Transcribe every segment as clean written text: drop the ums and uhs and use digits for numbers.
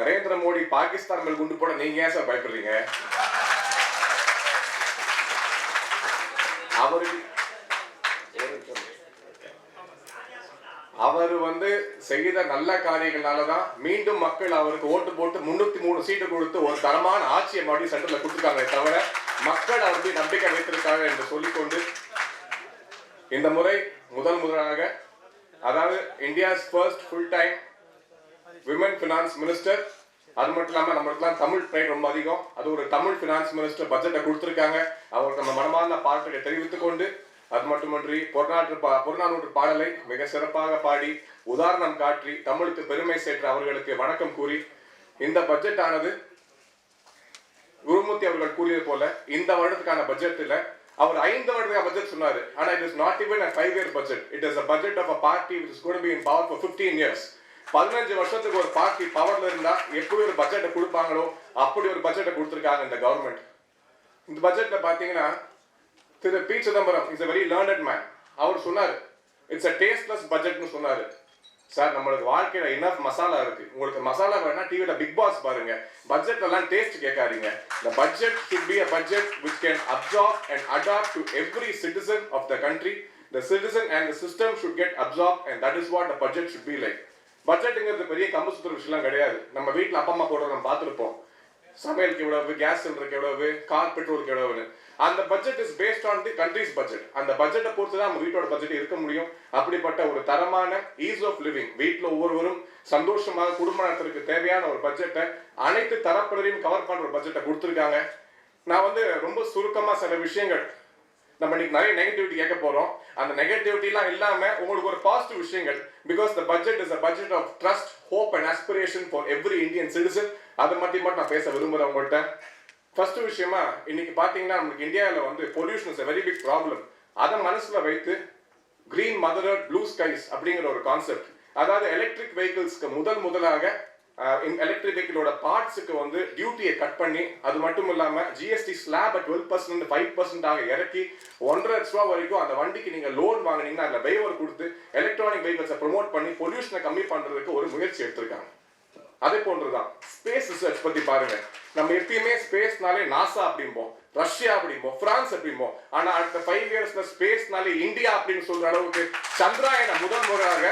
நரேந்திர மோடி பாகிஸ்தான் மேல் குண்டு போட நீங்க ஏன் சார் பயப்படுறீங்க? அவர் செய்த நல்ல காரியங்களாலதான் மீண்டும் மக்கள் அவருக்கு ஓட்டு போட்டு 303 சீட்டு கொடுத்து ஒரு தரமான ஆட்சியை மறுபடியும் சென்டர்ல கொடுத்துருக்காங்க. தவிர மக்கள் அவருக்கு நம்பிக்கை வைத்திருக்காங்க என்று சொல்லிக்கொண்டு இந்த முறை முதலாக அதாவது India's first full time women finance minister, அது மட்டும் இல்லாம நம்மளுக்குலாம் தமிழ் ப்ரைட் ரொம்ப அதிகம், அது ஒரு தமிழ் ஃபினான்ஸ் மினிஸ்டர் பட்ஜெட்டை கொடுத்துருக்காங்க. அவருக்கு நம்ம மனமார்ந்த பாராட்டுகளை தெரிவித்துக் கொண்டு, அது மட்டுமன்றி புறநானூற்று பாடலை மிக சிறப்பாக பாடி உதாரணம் காட்டி தமிழுக்கு பெருமை சேர்த்த அவர்களுக்கு வணக்கம் கூறி, இந்த பட்ஜெட் ஆனது குருமூர்த்தி அவர்கள் கூறியது போல இந்த வருடத்துக்கான பட்ஜெட்ல அவர் 5 வருட பட்ஜெட் சொன்னாரு. ஆனா it is not even a 5-year budget. It is a budget of a party which is going to be in power for 15 years. 15 வருஷத்துக்கு ஒரு பார்ட்டி பவர்ல இருந்தா எப்படி ஒரு பட்ஜெட்டை கொடுப்பாங்களோ அப்படி ஒரு பட்ஜெட்டை கொடுத்திருக்காங்க இந்த கவர்மெண்ட். இந்த பட்ஜெட்ல பாத்தீங்கன்னா திரு P Chidambaram is a very learned man. அவர் சொன்னாரு இட்ஸ் a tasteless budgetனு சொன்னாரு. சார், நம்மளுக்கு வாழ்க்கையில இனஃப் மசாலா இருக்கு. உங்களுக்கு மசாலா வேணா டிவில பிக் பாஸ் பாருங்க. பட்ஜெட் எல்லாம் டேஸ்ட் கேட்காதீங்க. The budget should be a budget which can absorb and adapt to every citizen of the country. The citizen and the system should get absorbed, and that is what the budget should be like. பட்ஜெட்டுங்கிறது பெரிய கம்பு சுத்துற விஷயம்லாம் கிடையாது. நம்ம வீட்டில் அப்பா அம்மா போடுறத நம்ம பார்த்துருப்போம். சமையலுக்கு எவ்வளவு, கேஸ் சிலிண்டருக்கு எவ்வளவு, கார் பெட்ரோலுக்கு எவ்வளவுன்னு. அந்த budget is based on the countries budget. அந்த பட்ஜெட்டை பொறுத்து தான் நம்ம வீட்டோட பட்ஜெட் இருக்க முடியும். அப்படிப்பட்ட ஒரு தரமான ஈஸ் ஆஃப் லிவிங், வீட்டில் ஒவ்வொருவரும் சந்தோஷமாக குடும்ப நடத்துறதுக்கு தேவையான ஒரு பட்ஜெட்டை அனைத்து தரப்பினரையும் கவர் பண்ற ஒரு பட்ஜெட்டை கொடுத்துருக்காங்க. நான் ரொம்ப சுருக்கமா சில விஷயங்கள், நம்ம இன்னைக்கு நிறைய நெகட்டிவிட்டி கேட்க போறோம். அந்த நெகட்டிவிட்டிலாம் இல்லாம உங்களுக்கு ஒரு பாசிட்டிவ் விஷயங்கள், because the budget is a budget of trust, hope and aspiration for every Indian citizen. அதை மட்டும் நான் பேச விரும்புறேன் உங்கள்கிட்ட. ஃபர்ஸ்ட் விஷயமா, இன்னைக்கு பாத்தீங்கன்னா நமக்கு இந்தியாவில் pollution is a very big problem. அதை மனசுல வைத்து green mother earth blue skies அப்படிங்கிற ஒரு கான்செப்ட், அதாவது எலக்ட்ரிக் வெஹிக்கிள்ஸ்க்கு முதலாக எலக்ட்ரிக் வெஹிக்கிளோட பார்ட்ஸுக்கு டியூட்டியை கட் பண்ணி, அது மட்டும் இல்லாம ஜிஎஸ்டி ஸ்லாப் 12% 5% இறக்கி 1.5 லட்ச ரூபா வரைக்கும் அந்த வண்டிக்கு நீங்க லோன் வாங்கினீங்கன்னா அதுல வைவர் கொடுத்து எலக்ட்ரானிக் வெஹிக்கிள்ஸை ப்ரொமோட் பண்ணி பொல்யூஷனை கம்மி பண்றதுக்கு ஒரு முயற்சி எடுத்திருக்காங்க. அதே போன்றுதான் ஸ்பேஸ் ரிசர்ச் பத்தி பாருங்க. நம்ம எப்பயுமே ஸ்பேஸ்னாலே நாசா அப்படிம்போம், ரஷ்யா அப்படிம்போம், பிரான்ஸ் அப்படிம்போம். ஆனா அடுத்த 5 இயர்ஸ்ல ஸ்பேஸ்னாலே இந்தியா அப்படின்னு சொல்ற அளவுக்கு சந்திராயன முறையாக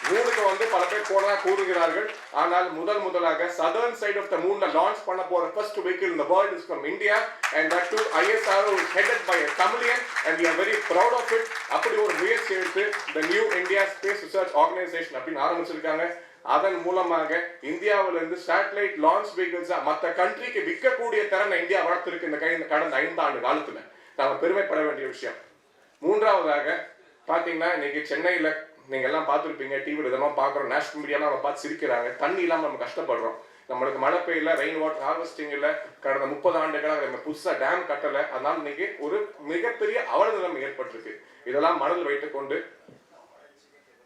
மூணுக்கு பல பேர் போனதா கூறுகிறார்கள். ஆனால் முதலாக சதர்ன் சைட் ஆஃப் த மூன்ல லான்ச் பண்ண போற first vehicle in the world is from India, and that too ISRO is headed by a Tamilian, and we are very proud of it. அப்படி ஒரு முயற்சி எடுத்து the new India Space Research Organization அப்படின்னு ஆரம்பிச்சிருக்காங்க. அதன் மூலமாக இந்தியாவிலிருந்து சேட்டலைட் லான்ச் வெஹிக்கிள்ஸ் மற்ற கண்ட்ரிக்கு விற்கக்கூடிய திறனை இந்தியா வளர்த்திருக்கு இந்த கடந்த 5 ஆண்டு காலத்துல. நாம பெருமைப்பட வேண்டிய விஷயம். மூன்றாவதாக பாத்தீங்கன்னா, இன்னைக்கு சென்னையில நீங்க எல்லாம் பார்த்துருப்பீங்க, டிவியில் இதெல்லாம் பார்க்குறோம், நேஷனல் மீடியாலாம் நம்ம பார்த்து சிரிக்கிறாங்க. தண்ணி இல்லாமல் நம்ம கஷ்டப்படுறோம். நம்மளுக்கு மழை பெய்யல, ரெயின் வாட்டர் ஹார்வெஸ்டிங் இல்லை, கடந்த 30 ஆண்டுகளாக நம்ம புதுசாக டேம் கட்டலை. அதனால இன்னைக்கு ஒரு மிகப்பெரிய அவல நிலைமை ஏற்பட்டிருக்கு. இதெல்லாம் மனதில் வைத்துக்கொண்டு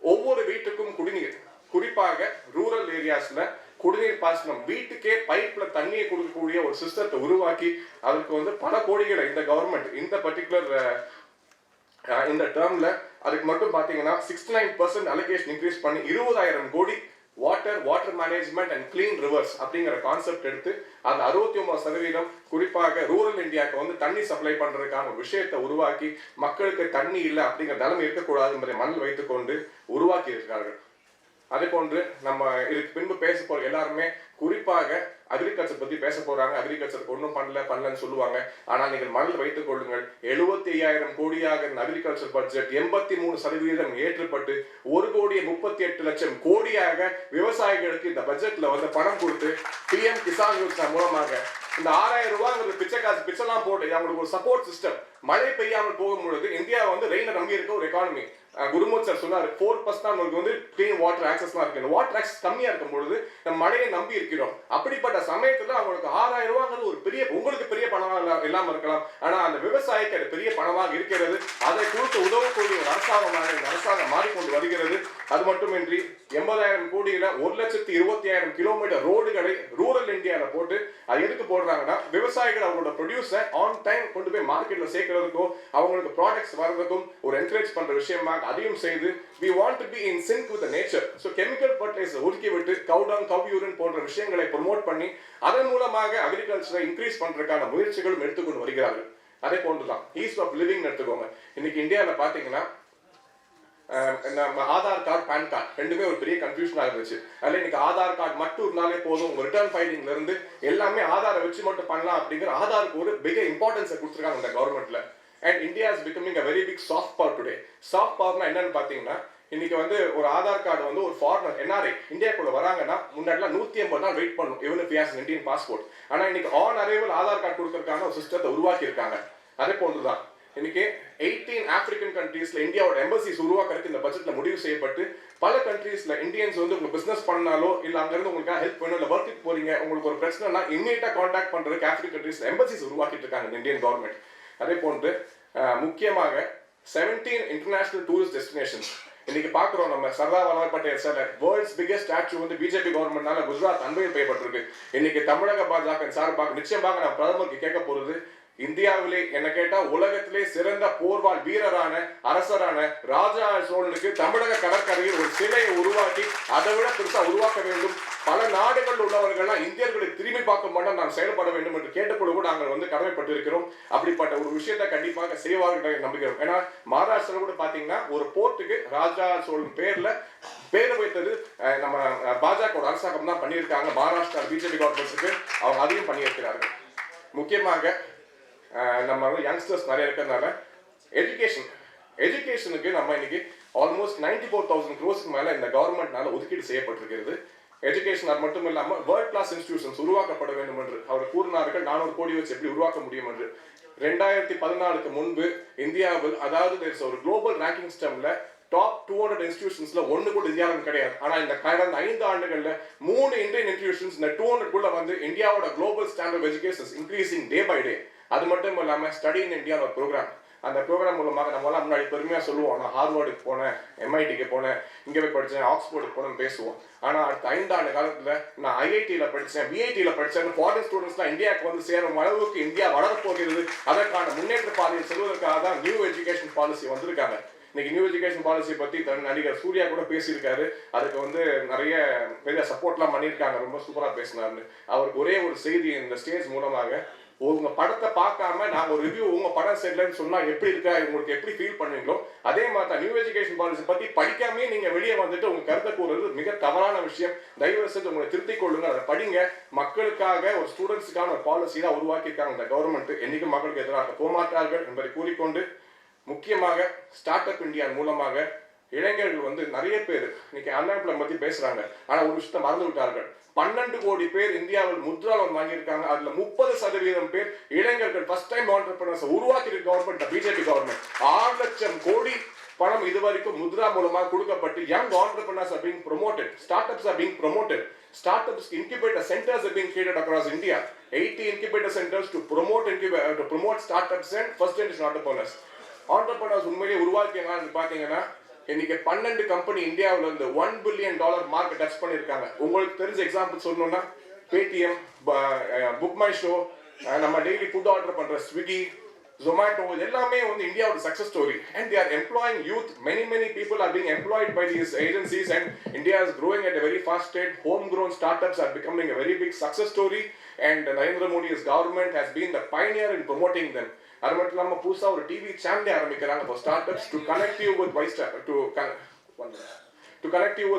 ஒவ்வொரு வீட்டுக்கும் குடிநீர், குறிப்பாக ரூரல் ஏரியாஸ்ல குடிநீர் பாசனம், வீட்டுக்கே பைப்ல தண்ணியை கொடுக்கக்கூடிய ஒரு சிஸ்டத்தை உருவாக்கி அதுக்கு பல கோடிகளை இந்த கவர்மெண்ட் இந்த பர்டிகுலர் இந்த டேர்ம்ல அதுக்கு மட்டும் பாத்தீங்கன்னா 69% அலோகேஷன் இன்க்ரீஸ் பண்ணி 20,000 கோடி water management and clean reverse அப்படிங்கிற கான்செப்ட் எடுத்து அந்த 69% குறிப்பாக ரூரல் இந்தியாவுக்கு தண்ணி சப்ளை பண்றதுக்கான ஒரு விஷயத்தை உருவாக்கி மக்களுக்கு தண்ணி இல்லை அப்படிங்கிற நிலைமை இருக்கக்கூடாது என்பதை மனதில் வைத்துக்கொண்டு உருவாக்கி இருக்கிறார்கள். அதே போன்று நம்ம இதுக்கு பின்பு பேச போற எல்லாருமே குறிப்பாக அக்ரிகல்ச்சர் பத்தி பேச போறாங்க. அக்ரிகல்ச்சர் ஒன்றும் பண்ணலன்னு சொல்லுவாங்க. ஆனால் நீங்கள் மனதில் வைத்துக் கொள்ளுங்கள், 75,000 கோடியாக அக்ரிகல்ச்சர் பட்ஜெட் 83% ஏற்றப்பட்டு 1,38,00,000 கோடியாக விவசாயிகளுக்கு இந்த பட்ஜெட்ல பணம் கொடுத்து PM கிசான் யோஜனா மூலமாக இந்த 6,000 ரூபாய் பிச்செல்லாம் போட்டு அவங்களுக்கு ஒரு சப்போர்ட் சிஸ்டம். மழை பெய்யாமல் போகும்பொழுது இந்தியா ரெயினை நம்பி இருக்க ஒரு எக்கானமி. குருமூர்த்தி சார் சொன்னாரு 4% நமக்கு கிளீன் வாட்டர் ஆக்சஸ்லாம் இருக்கு. வாட்டர் ஆக்சஸ் கம்மியா இருக்கும் பொழுது நம்ம மழையை நம்பி இருக்கிறோம். அப்படிப்பட்ட சமயத்துல அவங்களுக்கு 6,000 ரூபாங்கிறது ஒரு பெரிய, உங்களுக்கு பெரிய பணமா இல்லாம இருக்கலாம், ஆனா அந்த விவசாயிக்கு அது பெரிய பணமாக இருக்கிறது. அதை கொடுத்து உதவக்கூடிய ஒரு அரசாங்கமாக இந்த அரசாங்கம் மாறிக்கொண்டு வருகிறது. அது மட்டுமின்றி 80,000 கோடியில 1,20,000 கிலோமீட்டர் ரோடுகளை ரூரல் இந்தியாவில போட்டு அது எதுக்கு போடுறாங்கன்னா விவசாயிகள் அவங்களோட ப்ரொடியூஸை ஆன் டைம் கொண்டு போய் மார்க்கெட்ல சேர்க்கிற வைக்கிறதுக்கோ அவங்களுக்கு ப்ராடக்ட்ஸ் வர்றதுக்கும் ஒரு என்கரேஜ் பண்ற விஷயமாக அதையும் செய்து we want to be in sync with the nature. So chemical fertilizer ஒதுக்கி விட்டு cow dung, cow urine போன்ற விஷயங்களை ப்ரோமோட் பண்ணி அதன் மூலமாக அக்ரிகல்ச்சரை இன்க்ரீஸ் பண்றதுக்கான முயற்சிகளும் எடுத்துக்கொண்டு வருகிறார்கள். அதே போன்றுதான் ஈஸ்ட் ஆஃப் லிவிங் எடுத்துக்கோங்க. இன்னைக்கு இந்தியாவில் பாத்தீங்கன்னா நம்ம ஆதார் கார்டு பேன் கார்டு ரெண்டுமே ஒரு பெரிய கன்ஃபியூஷனா இருந்துச்சு. அதுல இன்னைக்கு ஆதார் கார்டு மட்டும் இருந்தாலே போதும், உங்க ரிட்டர்ன் ஃபைலிங்ல இருந்து எல்லாமே ஆதாரை வச்சு மட்டும் பண்ணலாம் அப்படிங்கிற ஆதாருக்கு ஒரு பிக இம்பார்ட்டன்ஸை கொடுத்துருக்காங்க இந்த கவர்மெண்ட்ல. And India is becoming a very big soft power today. Soft பவர்னா என்னன்னு பாத்தீங்கன்னா இன்னைக்கு வந்து ஒரு ஆதார் கார்டு வந்து ஒரு ஃபாரினர் என்ஆர்ஐ இந்தியாக்குள்ள வராங்கன்னா முன்னாடிலாம் 150 நாள் வெயிட் பண்ணும் even if he has an Indian passport. ஆனா இன்னைக்கு ஆன் அரைவல் ஆதார் கார்டு கொடுக்கறதுக்கான ஒரு சிஸ்டத்தை உருவாக்கி இருக்காங்க. அதே போன்றுதான் இன்னைக்கு 18 ஆப்பிரிக்கன் கண்ட்ரீஸ்ல இந்தியாவோட எம்பசிஸ் உருவாக்குறதுக்கு இந்த பட்ஜெட்ல முடிவு செய்யப்பட்டு பல கண்ட்ரீஸ்ல இந்தியன்ஸ் வந்து உங்களுக்கு பிசினஸ் பண்ணாலோ இல்ல அங்க இருந்து உங்களுக்கு ஹெல்ப் வேணும் இல்ல ஒர்க்குக்கு போறீங்க உங்களுக்கு ஒரு பிரச்சனைனா இமீடியட்டா கான்டாக்ட் பண்றதுக்கு ஆப்பிரிக்கன் கண்ட்ரீஸ்ல எம்பசிஸ் உருவாக்கிட்டு இருக்காங்க இந்தியன் கவர்மெண்ட். அதே போன்று முக்கியமாக 17 இன்டர்நேஷனல் டூரிஸ்ட் டெஸ்டினேஷன்ஸ் இன்னைக்கு பாக்குறோம். நம்ம Sardar Vallabhbhai Patel sir world's biggest statue வந்து பிஜேபி கவர்மெண்ட்னால குஜராத் அன்பையில் செய்யப்பட்டிருக்கு. இன்னைக்கு தமிழக பாஜக சார்பாக நிச்சயமாக நான் பிரதமருக்கு கேட்க போறது இந்தியாவிலே என்ன கேட்டா உலகத்திலே சிறந்த போர்வாள் வீரரான அரசரான ராஜா சோழனுக்கு தமிழக கடற்கரையில் ஒரு சிலையை உருவாக்கி அதை விட பெருசா உருவாக்க வேண்டும். பல நாடுகள் உள்ளவர்கள்லாம் இந்தியர்களை திரும்பி பார்க்க மாட்டோம் நாம் செயல்பட வேண்டும் என்று கேட்டுக்கொள்ள நாங்கள் வந்து கடமைப்பட்டிருக்கிறோம். அப்படிப்பட்ட ஒரு விஷயத்தை கண்டிப்பாக செய்வார்கள் நம்புகிறோம். ஏன்னா மகாராஷ்டிரா கூட பாத்தீங்கன்னா ஒரு போர்ட்டுக்கு ராஜா சோழன் பேர் வைத்தது நம்ம பாஜக அரசாங்கம் தான் பண்ணியிருக்காங்க. மகாராஷ்டிரா பிஜேபி கவர்மெண்ட்டுக்கு அவங்க அதையும் பண்ணியிருக்கிறார்கள். முக்கியமாக நம்ம வந்து யங்ஸ்டர்ஸ் நிறைய இருக்கிறதுனால எஜுகேஷனுக்கு நம்ம இன்னைக்கு ஆல்மோஸ்ட் 94,000 crores மேல இந்த கவர்மெண்ட்னால ஒதுக்கீடு செய்யப்பட்டிருக்கிறது. எஜுகேஷன் அது மட்டும் இல்லாமல் வேர்ல்ட் கிளாஸ் இன்ஸ்டிடியூஷன்ஸ் உருவாக்கப்பட வேண்டும் என்று அவர் கூறினார்கள். 400 கோடி வச்சு எப்படி உருவாக்க முடியும் என்று 2014 முன்பு இந்தியாவில் அதாவது ஒரு குளோபல் ரேங்கிங் சிஸ்டம்ல டாப் 200 இன்ஸ்டிடியூஷன்ஸ்ல ஒன்னு கூட இந்தியாவில் கிடையாது. ஆனா இந்த கடந்த 5 ஆண்டுகள்ல 3 இந்தியன் இன்ஸ்டிடியூஷன்ஸ் இந்த 200 குள்ள வந்து இந்தியாவோட global standard education increasing day by day. அது மட்டும் இல்லாம ஸ்டடி இன் இந்தியா ஒரு ப்ரோக்ராம். அந்த ப்ரோக்ராம் மூலமாக நம்மளாம் முன்னாடி பெருமையா சொல்லுவோம், நான் ஹார்வர்டுக்கு போனேன், MITக்கு போனேன், இங்கே போய் படித்தேன், ஆக்ஸ்போர்டுக்கு போனேன்னு பேசுவோம். ஆனால் அடுத்த 5 ஆண்டு காலத்தில் நான் IITயில் படித்தேன், VITயில் படித்தேன், ஃபாரின் ஸ்டூடெண்ட்ஸ்லாம் இந்தியாவுக்கு வந்து சேரும் அளவுக்கு இந்தியா வளரப்போகிறது. அதற்கான முன்னேற்ற பாதையில் செல்வதற்காக தான் நியூ எஜுகேஷன் பாலிசி வந்திருக்காங்க. இன்னைக்கு நியூ எஜுகேஷன் பாலிசி பற்றி நடிகர் சூர்யா கூட பேசியிருக்காரு. அதுக்கு வந்து நிறைய பெரிய சப்போர்ட்லாம் பண்ணியிருக்காங்க. ரொம்ப சூப்பராக பேசினார்னு அவருக்கு ஒரே ஒரு செய்தி இந்த ஸ்டேஜ் மூலமாக, உங்க படத்தை பார்க்காம நாங்க ஒரு ரிவ்யூ உங்க படம் சரியில்லைன்னு சொன்னா எப்படி இருக்கா உங்களுக்கு எப்படி ஃபீல் பண்ணுவீங்களோ அதே மாதிரி நியூ எஜுகேஷன் பாலிசி பத்தி படிக்காமே நீங்க வெளியே வந்துட்டு உங்க கருத்தை கூறுறது மிக தவறான விஷயம். தயவு செஞ்சு உங்களை திருத்திக் கொள்ளுங்க, அதை படிங்க. மக்களுக்காக ஒரு ஸ்டூடெண்ட்ஸுக்கான ஒரு பாலிசி தான் உருவாக்கியிருக்காங்க இந்த கவர்மெண்ட். என்னைக்கும் மக்களுக்கு எதிராக போமாட்டார்கள் என்பதை கூறிக்கொண்டு, முக்கியமாக ஸ்டார்ட் அப் இந்தியா மூலமாக இளைஞர்கள் வந்து நிறைய பேர் இன்னைக்கு அன்எம்ப்ளாய்மெண்ட் பத்தி பேசுறாங்க. ஆனா ஒரு விஷயத்தை மறந்து விட்டார்கள். 12 கோடி பேர் இந்தியாவில் முத்ரா லோன் வாங்கியிருக்காங்க. அதுல 30% பேர் இளைஞர்கள். ஃபர்ஸ்ட் டைம் ஆண்டர்பிரனர்ஸ் உருவாக்கி கவர்மெண்ட் பிஜேபி கவர்மெண்ட் 6 லட்சம் கோடி பணம் இதுவரைக்கும் முத்ரா மூலமாக கொடுக்கப்பட்டு young entrepreneurs are being promoted, startups are being promoted, startups incubator centers are being created across India, 80 incubator centers to promote startups and first generation entrepreneurs உண்மையிலேயே உருவாக்கியங்க. பாத்தீங்கன்னா இன்னைக்கு 12 கம்பெனி இந்தியாவில் இருந்து $1 பில்லியன் மார்க்கெட் டச் பண்ணியிருக்காங்க. உங்களுக்கு தெரிஞ்ச எக்ஸாம்பிள் சொல்லணும்னா Paytm, book my show, நம்ம டெய்லி ஃபுட் ஆர்டர் பண்ற ஸ்விக்கி, Zomato, எல்லாமே வந்து இந்தியாவோட success story. And they are employing youth. Many people are being employed by these agencies and India is growing at a very fast rate. Homegrown startups are becoming a very big success story and Narendra Modi's government has been the pioneer in promoting them. அது மட்டும் இல்லாம புதுசா ஒரு TV channel ஆரம்பிக்கிறாங்க for startups to connect you with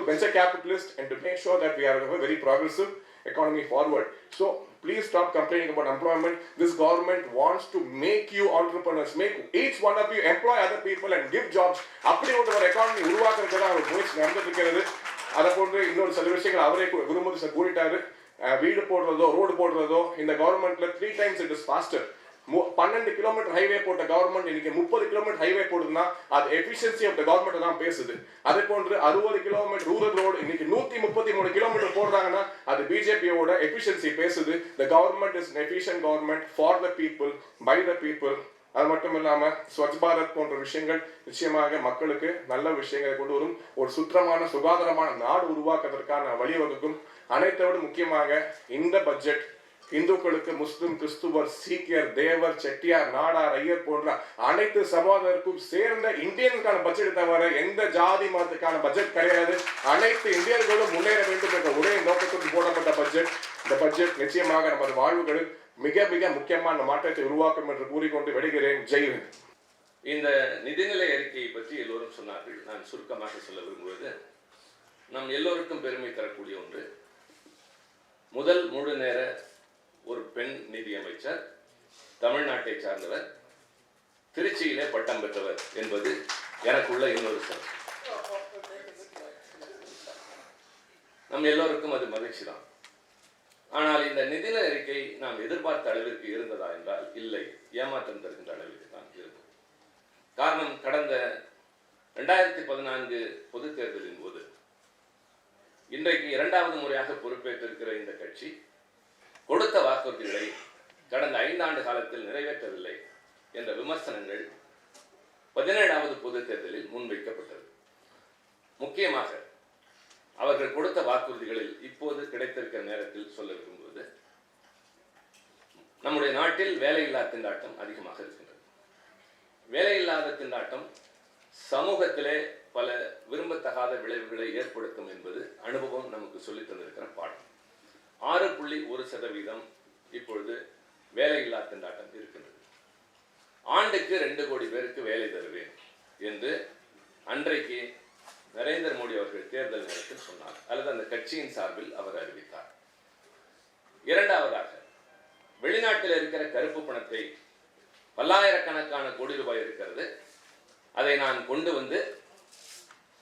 venture capitalists and to make sure that we are a very progressive economy forward. So please stop complaining about employment. This government wants to make you entrepreneurs, make each one of you employ other people and give jobs. அப்படி ஒரு economy உருவாக்குறதுக்கு தான் அவர் முயற்சி நடந்துட்டு. அதை போன்று இன்னொரு சில விஷயங்கள் அவரே குருமூர்த்தி சார் கூறிட்டாரு. வீடு போடுறதோ ரோடு போடுறதோ இந்த கவர்மெண்ட்ல 3 times it is faster. 12 kilometre highway போட்ட கவர்மெண்ட் இன்னைக்கு 30 கிலோமீட்டர் ஹைவே போடுதுன்னா அது எஃபிஷியன்சி ஆஃப் த கவர்மெண்ட் தான் பேசுது. அதே போன்று 60 கிலோமீட்டர் ரூரல் ரோடு இன்னைக்கு 133 கிலோமீட்டர் போடுறாங்கன்னா அது பிஜேபியோட எஃபிஷியன்சி பேசுது. The government is an efficient government for the people by the people. அது மட்டும் இல்லாம ஸ்வச் பாரத் போன்ற விஷயங்கள் நிச்சயமாக மக்களுக்கு நல்ல விஷயங்களை கொண்டு வரும். ஒரு சுத்தமான சுகாதாரமான நாடு உருவாக்குவதற்கான வழிவகுக்கும். அனைத்தோடு முக்கியமாக இந்த பட்ஜெட் இந்துக்களுக்கு முஸ்லிம், கிறிஸ்துவர், சீக்கியர், தேவர், செட்டியார், நாடார், ஐயர் போன்ற அனைத்து சமூகத்திற்கும் சேர்ந்த இந்தியனுக்கான பட்ஜெட் தவிர எந்த ஜாதி மதத்துக்கான பட்ஜெட் கிடையாது. அனைத்து இந்தியர்களும் முன்னேற வேண்டும் என்ற ஒரே நோக்கத்துடன் போடப்பட்ட பட்ஜெட். இந்த பட்ஜெட் நிச்சயமாக நமது வாழ்வுகளில் மிக மிக முக்கியமான மாற்றத்தை உருவாக்கும் என்று கூறிக்கொண்டு விடுகிறேன். ஜெய்ஹிந்த். இந்த நிதிநிலை அறிக்கையை பற்றி எல்லோரும் சொன்னார்கள். நான் சுருக்கமாக சொல்ல விரும்புவது, நம் எல்லோருக்கும் பெருமை தரக்கூடிய ஒன்று. முதல் முழு நேர ஒரு பெண் நிதியமைச்சர், தமிழ்நாட்டை சார்ந்தவர், திருச்சியிலே பட்டம் பெற்றவர் என்பது எனக்குள்ள இன்னொரு சிறப்பு. நம் எல்லோருக்கும் அது மகிழ்ச்சி தான். ஆனால் இந்த நிதிநிலை அறிக்கை நாம் எதிர்பார்த்த அளவிற்கு இருந்ததா என்றால் இல்லை, ஏமாற்றம் தருகின்ற அளவிற்கு தான் இருந்தது. காரணம், கடந்த 2014 பொது தேர்தலின் போது இன்றைக்கு 2வது முறையாக பொறுப்பேற்றிருக்கிற இந்த கட்சி கொடுத்த வாக்குறுதிகளை கடந்த 5 ஆண்டு காலத்தில் நிறைவேற்றவில்லை என்ற விமர்சனங்கள் 17வது பொது தேர்தலில் முன்வைக்கப்பட்டது. முக்கியமாக அவர்கள் கொடுத்த வாக்குறுதிகளில் இப்போது கிடைத்திருக்கிற நேரத்தில் சொல்ல விரும்புவது, நம்முடைய நாட்டில் வேலையில்லா திண்டாட்டம் அதிகமாக இருக்கின்றது. வேலையில்லாத திண்டாட்டம் சமூகத்திலே பல விரும்பத்தகாத விளைவுகளை ஏற்படுத்தும் என்பது அனுபவம் நமக்கு சொல்லித் தந்திருக்கிற பாடம். 6.1% இப்பொழுது வேலையில்லா திண்டாட்டம் இருக்கின்றது. ஆண்டுக்கு 2 கோடி பேருக்கு வேலை தருவேன் என்று அன்றைக்கு நரேந்திர மோடி அவர்கள் தேர்தல் நேரத்தில் சொன்னார், அல்லது அந்த கட்சியின் சார்பில் அவர் அறிவித்தார். இரண்டாவதாக, வெளிநாட்டில் இருக்கிற கருப்பு பணத்தை பல்லாயிரக்கணக்கான கோடி ரூபாய் இருக்கிறது, அதை நான் கொண்டு வந்து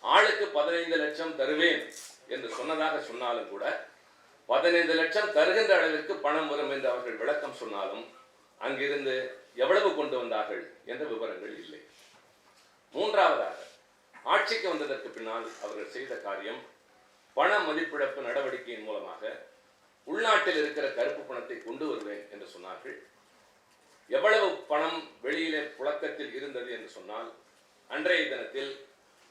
ஆளுக்கு 15 லட்சம் தருவேன் என்று சொன்னதாக சொன்னாலும் கூட 15 லட்சம் தருகின்ற அளவிற்கு பணம் வரும் என்று அவர்கள் விளக்கம் சொன்னாலும் அங்கிருந்து எவ்வளவு கொண்டு வந்தார்கள் என்ற விவரங்கள் இல்லை. மூன்றாவதாக, ஆட்சிக்கு வந்ததற்கு பின்னால் அவர்கள் செய்த காரியம், பண மதிப்பிழப்பு நடவடிக்கையின் மூலமாக உள்நாட்டில் இருக்கிற கருப்பு பணத்தை கொண்டு வருவேன் என்று சொன்னார்கள். எவ்வளவு பணம் வெளியிலே புழக்கத்தில் இருந்தது என்று சொன்னால், அன்றைய தினத்தில்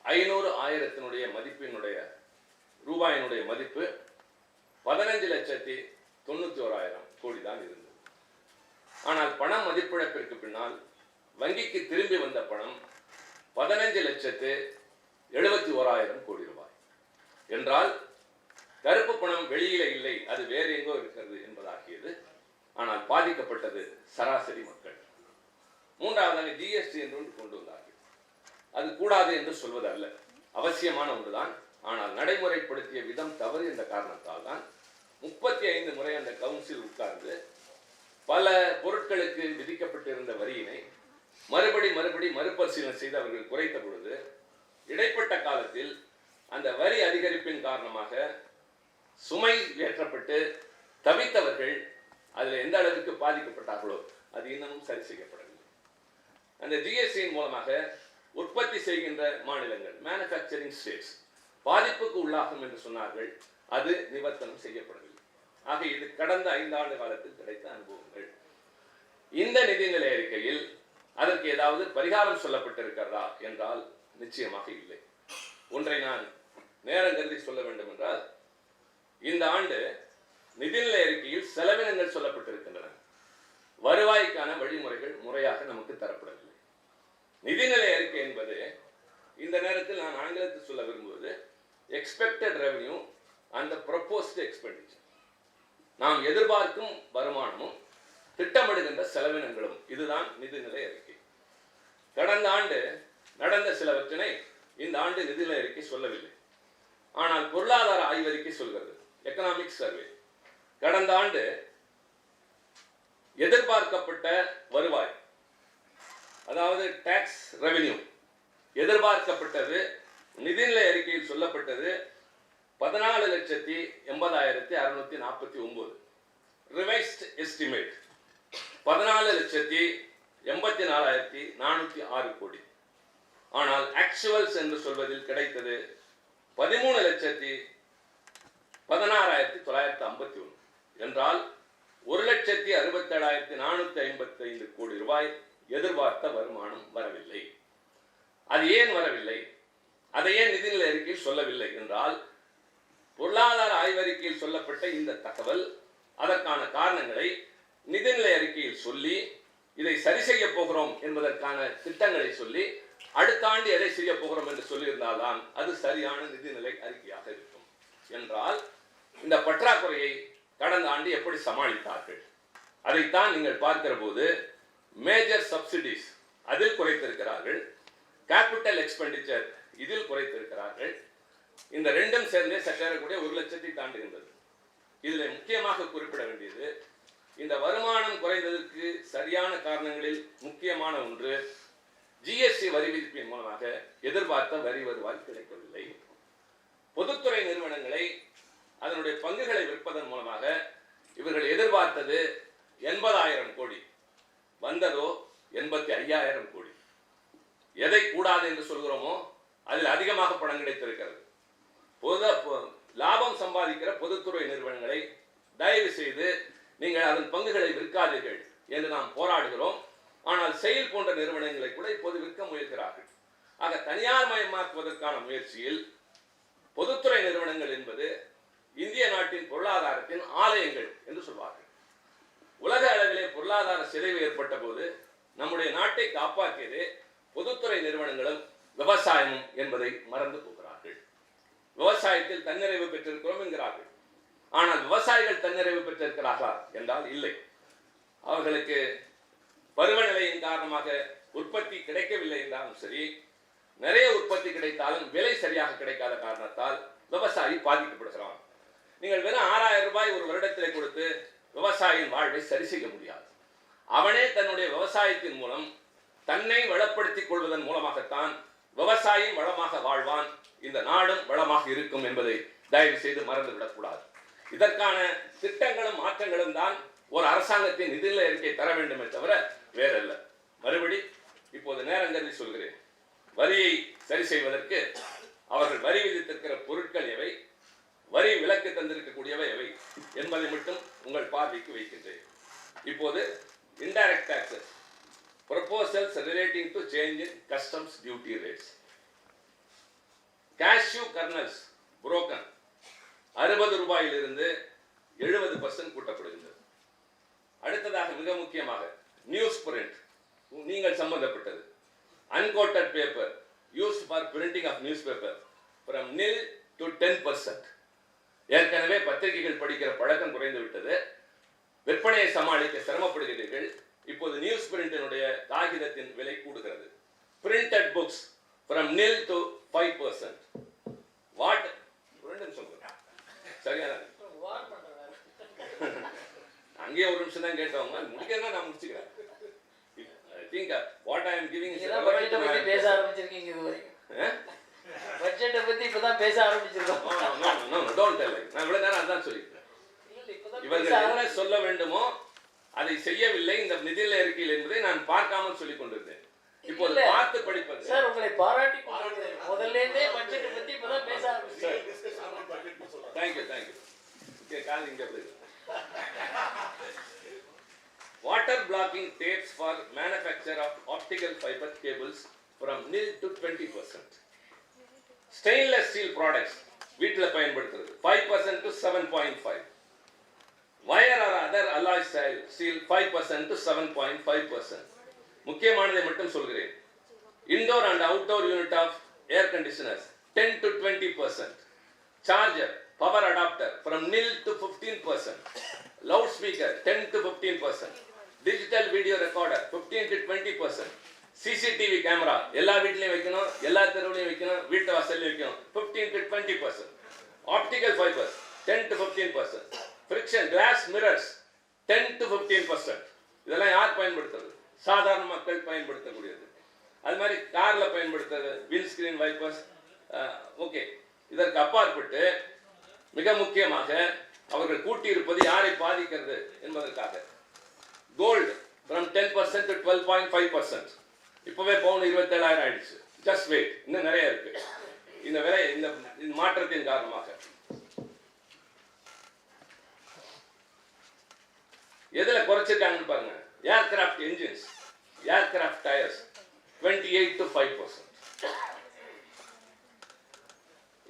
500,000 மதிப்பினுடைய ரூபாயினுடைய மதிப்பு 15,91,000 கோடி தான் இருந்தது. ஆனால் பண மதிப்பிழப்பிற்கு பின்னால் வங்கிக்கு திரும்பி வந்த பணம் 15,71,000 கோடி ரூபாய் என்றால், கருப்பு பணம் வெளியில இல்லை, அது வேறு எங்கோ இருக்கிறது என்பதாகியது. ஆனால் பாதிக்கப்பட்டது சராசரி மக்கள். மூன்றாவதாக ஜிஎஸ்டி என்று ஒன்று கொண்டு வந்தார்கள். அது கூடாது என்று சொல்வது அல்ல, அவசியமான ஒன்றுதான். ஆனால் நடைமுறைப்படுத்திய விதம் தவறு என்ற காரணத்தால் தான் 35 முறை அந்த கவுன்சில் உட்கார்ந்து பல பொருட்களுக்கு விதிக்கப்பட்டிருந்த வரியினை மறுபரிசீலனை செய்து அவர்கள் குறைத்த பொழுது, இடைப்பட்ட காலத்தில் அந்த வரி அதிகரிப்பின் காரணமாக சுமை ஏற்றப்பட்டு தவித்தவர்கள் அதில் எந்த அளவிற்கு பாதிக்கப்பட்டார்களோ அது இன்னமும் சரி செய்யப்படவில்லை. அந்த ஜிஎஸ்டியின் மூலமாக உற்பத்தி செய்கின்ற மாநிலங்கள், மேனுஃபேக்சரிங் ஸ்டேட்ஸ், பாதிப்புக்கு உள்ளாகும் என்று சொன்னார்கள். அது நிவர்த்தனம் செய்யப்படவில்லை. ஆக இது கடந்த 5 ஆண்டு காலத்தில் கிடைத்த அனுபவங்கள். இந்த நிதிநிலை அறிக்கையில் அதற்கு ஏதாவது பரிகாரம் சொல்லப்பட்டிருக்கிறதா என்றால் நிச்சயமாக இல்லை. ஒன்றை நான் நேரம் கருதி சொல்ல வேண்டும் என்றால், இந்த ஆண்டு நிதிநிலை அறிக்கையில் செலவினங்கள் சொல்லப்பட்டிருக்கின்றன. வருவாய்க்கான வழிமுறைகள் முறையாக நமக்கு தரப்படவில்லை. நிதிநிலை அறிக்கை என்பது, இந்த நேரத்தில் நான் ஆங்கிலத்தில் சொல்ல விரும்புவது, expected revenue and proposed expenditure. நாம் எதிர்பார்க்கும் வருமானமும் திட்டமிடுகின்ற செலவினங்களும், இதுதான் நிதிநிலை அறிக்கை. கடந்த ஆண்டு நடந்த சிலவற்றினை இந்த ஆண்டு நிதிநிலை அறிக்கை சொல்லவில்லை. ஆனால் பொருளாதார ஆய்வறிக்கை சொல்கிறது, எக்கனாமிக் சர்வே. கடந்த ஆண்டு எதிர்பார்க்கப்பட்ட வருவாய், அதாவது டாக்ஸ் ரெவென்யூ எதிர்பார்க்கப்பட்டது, நிதிநிலை அறிக்கையில் சொல்லப்பட்டது 14,80,649. ரிவைஸ்ட் எஸ்டிமேட் 14,84,406 கோடி. ஆனால் ஆக்சுவல்ஸ் என்று சொல்வதில் கிடைத்தது 13,16,951 என்றால் 1,67,455 கோடி ரூபாய் எதிர்பார்த்த வருமானம் வரவில்லை. அது ஏன் வரவில்லை? அதை ஏன் நிதிநிலை அறிக்கையில் சொல்லவில்லை என்றால், பொருளாதார ஆய்வறிக்கையில் சொல்லப்பட்ட இந்த தகவல் அதற்கான காரணங்களை நிதிநிலை அறிக்கையில் சொல்லி இதை சரி செய்ய போகிறோம் என்பதற்கான திட்டங்களை சொல்லி அடுத்த ஆண்டு எதை செய்ய போகிறோம் என்று சொல்லியிருந்தால்தான் அது சரியான நிதிநிலை அறிக்கையாக இருக்கும். என்றால் இந்த பற்றாக்குறையை கடந்த ஆண்டு எப்படி சமாளித்தார்கள் அதைத்தான் நீங்கள் பார்க்கிற போது மேஜர் சப்சிடிஸ் அதில் குறைத்திருக்கிறார்கள், கேபிட்டல் எக்ஸ்பெண்டிச்சர் இதில் குறைத்திருக்கிறார்கள். இந்த ரெண்டும் சேர்ந்தே சற்றேறக்கூடிய 1 லட்சத்தை தாண்டுகின்றது. இதில் முக்கியமாக குறிப்பிட வேண்டியது, இந்த வருமானம் குறைந்ததற்கு சரியான காரணங்களில் முக்கியமான ஒன்று, ஜிஎஸ்டி வரி விதிப்பின் மூலமாக எதிர்பார்த்த வரி வருவாய் கிடைக்கவில்லை. பொதுத்துறை நிறுவனங்களை அதனுடைய பங்குகளை விற்பதன் மூலமாக இவர்கள் எதிர்பார்த்தது 80,000 கோடி, வந்ததோ 85,000 கோடி. எதை கூடாது என்று சொல்கிறோமோ அதில் அதிகமாக பணம் கிடைத்திருக்கிறது. லாபம் சம்பாதிக்கிற பொதுத்துறை நிறுவனங்களை தயவு செய்து நீங்கள் அதன் பங்குகளை விற்காதீர்கள் என்று நாம் போராடுகிறோம். ஆனால் செயல் போன்ற நிறுவனங்களை கூட இப்போது விற்க முயல்கிறார்கள். ஆக தனியார் மயமாக்குவதற்கான முயற்சியில் பொதுத்துறை நிறுவனங்கள் என்பது இந்திய நாட்டின் பொருளாதாரத்தின் ஆலயங்கள் என்று சொல்வார்கள். உலக அளவிலே பொருளாதார சிதைவு ஏற்பட்ட போது நம்முடைய நாட்டை காப்பாற்றியது பொதுத்துறை நிறுவனங்களும் விவசாயமும் என்பதை மறந்து போகிறார்கள். விவசாயத்தில் தன்னிறைவு பெற்றிருக்கிறோம் என்கிறார்கள். ஆனால் விவசாயிகள் தன்னிறைவு பெற்றிருக்கிறார்களா என்றால் இல்லை. அவர்களுக்கு பருவநிலையின் காரணமாக உற்பத்தி கிடைக்கவில்லை என்றாலும் சரி, நிறைய உற்பத்தி கிடைத்தாலும் விலை சரியாக கிடைக்காத காரணத்தால் விவசாயி பாதிக்கப்படுகிறான். நீங்கள் வெறும் 6,000 ரூபாய் ஒரு வருடத்திலே கொடுத்து விவசாயியின் வாழ்வை சரி செய்ய முடியாது. அவனே தன்னுடைய விவசாயத்தின் மூலம் தன்னை வளப்படுத்திக் கொள்வதன் மூலமாகத்தான் விவசாயம் வளமாக வாழ்வான், இந்த நாடும் வளமாக இருக்கும் என்பதை தயவு செய்து மறந்துவிடக்கூடாது. இதற்கான திட்டங்களும் மாற்றங்களும் தான் ஒரு அரசாங்கத்தின் நிதிநிலை அறிக்கை தர வேண்டுமே தவிர வேறல்ல. மறுபடி இப்போது நேரம் கருதி சொல்கிறேன், வரியை சரி செய்வதற்கு அவர்கள் வரி விதித்திருக்கிற பொருட்கள் எவை, வரி விலக்கு தந்திருக்கக்கூடியவை எவை என்பதை மட்டும் உங்கள் பார்வைக்கு வைக்கின்றேன். இப்போது indirect taxes proposals relating to change in customs duty rates. Cashew kernels broken 60 ரூபாயிலிருந்து 70% கூட்டப்படுகின்றது. அடுத்ததாக மிக முக்கியமாக நியூஸ் பிரிண்ட், நீங்கள் சம்பந்தப்பட்டது, uncoated paper used for printing of newspaper from nil to 10%. ஏற்கனவே பத்திரிகைகள் படிக்கிற பழக்கம் குறைந்து விட்டது, விற்பனையை சமாளிக்க சிரமப்படுகிறீர்கள். இப்போது நியூஸ் பிரிண்டினுடைய காகிதத்தின் விலை கூடுகிறது. printed books from nil to 5%. What சொல்லுங்க சரியா? அங்கேயே ஒரு நிமிஷம் தான் கேட்டவங்க, முடிக்கிறதா நான் முடிச்சுக்கிறேன். I think what I am giving is பட்ஜெட்டை பத்தி பேச ஆரம்பிச்சிருக்கீங்க. இதுவரைக்கும் பட்ஜெட்டை பத்தி இப்பதான் பேச ஆரம்பிச்சிருக்கோம். Don't tell me. நான் இவ்வளவு நேரம் அதான் சொல்லிட்டேன். இவர்கள் என்ன சொல்ல வேண்டுமோ அதை செய்யவில்லை இந்த நிதிநிலை அறிக்கையில் என்பதை நான் பார்க்காமல் சொல்லிக் கொண்டிருந்தேன். இப்போது பார்த்து படிப்பது. சார் உங்களை பாராட்டி முதல்ல இருந்தே பட்ஜெட்டை பத்தி இப்பதான் பேச ஆரம்பிச்சேன். Thank you. Okay, கால் இங்க போய். Water blocking tapes for manufacture of optical fiber cables from nil to 20%. Stainless steel products வீட்டில் பயன்படுத்துறது 5% to 7.5. Wire or other alloy steel 5% to 7.5%. முக்கியமானதை மட்டும் சொல்கிறேன். Indoor and outdoor unit of air conditioners 10 to 20%. Charger, power adapter from nil to 15%. Loudspeaker 10 to 15%. Digital video recorder 15 to 20%. CCTV camera எல்லா வீட்லயும் வைக்கணும், எல்லா தெருவுலயும் வைக்கணும், வீட்டு வாசல்ல வைக்கணும் 15 to 20%. Optical fibers 10 to 15%. Friction glass mirrors 10 to 15%. இதெல்லாம் யார் பயன்படுத்துறது? சாதாரண மக்கள் பயன்படுத்தக்கூடியது. அது மாதிரி கார்ல பயன்படுத்துறது விண்ட்ஸ்கிரீன் வைப்பர்ஸ். ஓகே, இதற்கு அப்பாற்பட்டு மிக முக்கியமாக அவர்கள் கூட்டியிருப்பது யாரை பாதிக்கிறது என்பதற்காக கோல்டு from 10% to 12.5%. இப்பவே பவுன் 27,000 ஆயிடுச்சு. ஜஸ்ட் வெயிட், இன்னும் நிறைய இருக்கு. இந்த விலை இந்த மாற்றத்தின் காரணமாக எதுல குறைச்சிருக்காங்கன்னு பாருங்க. Aircraft engines, aircraft tyres 28 to 5%.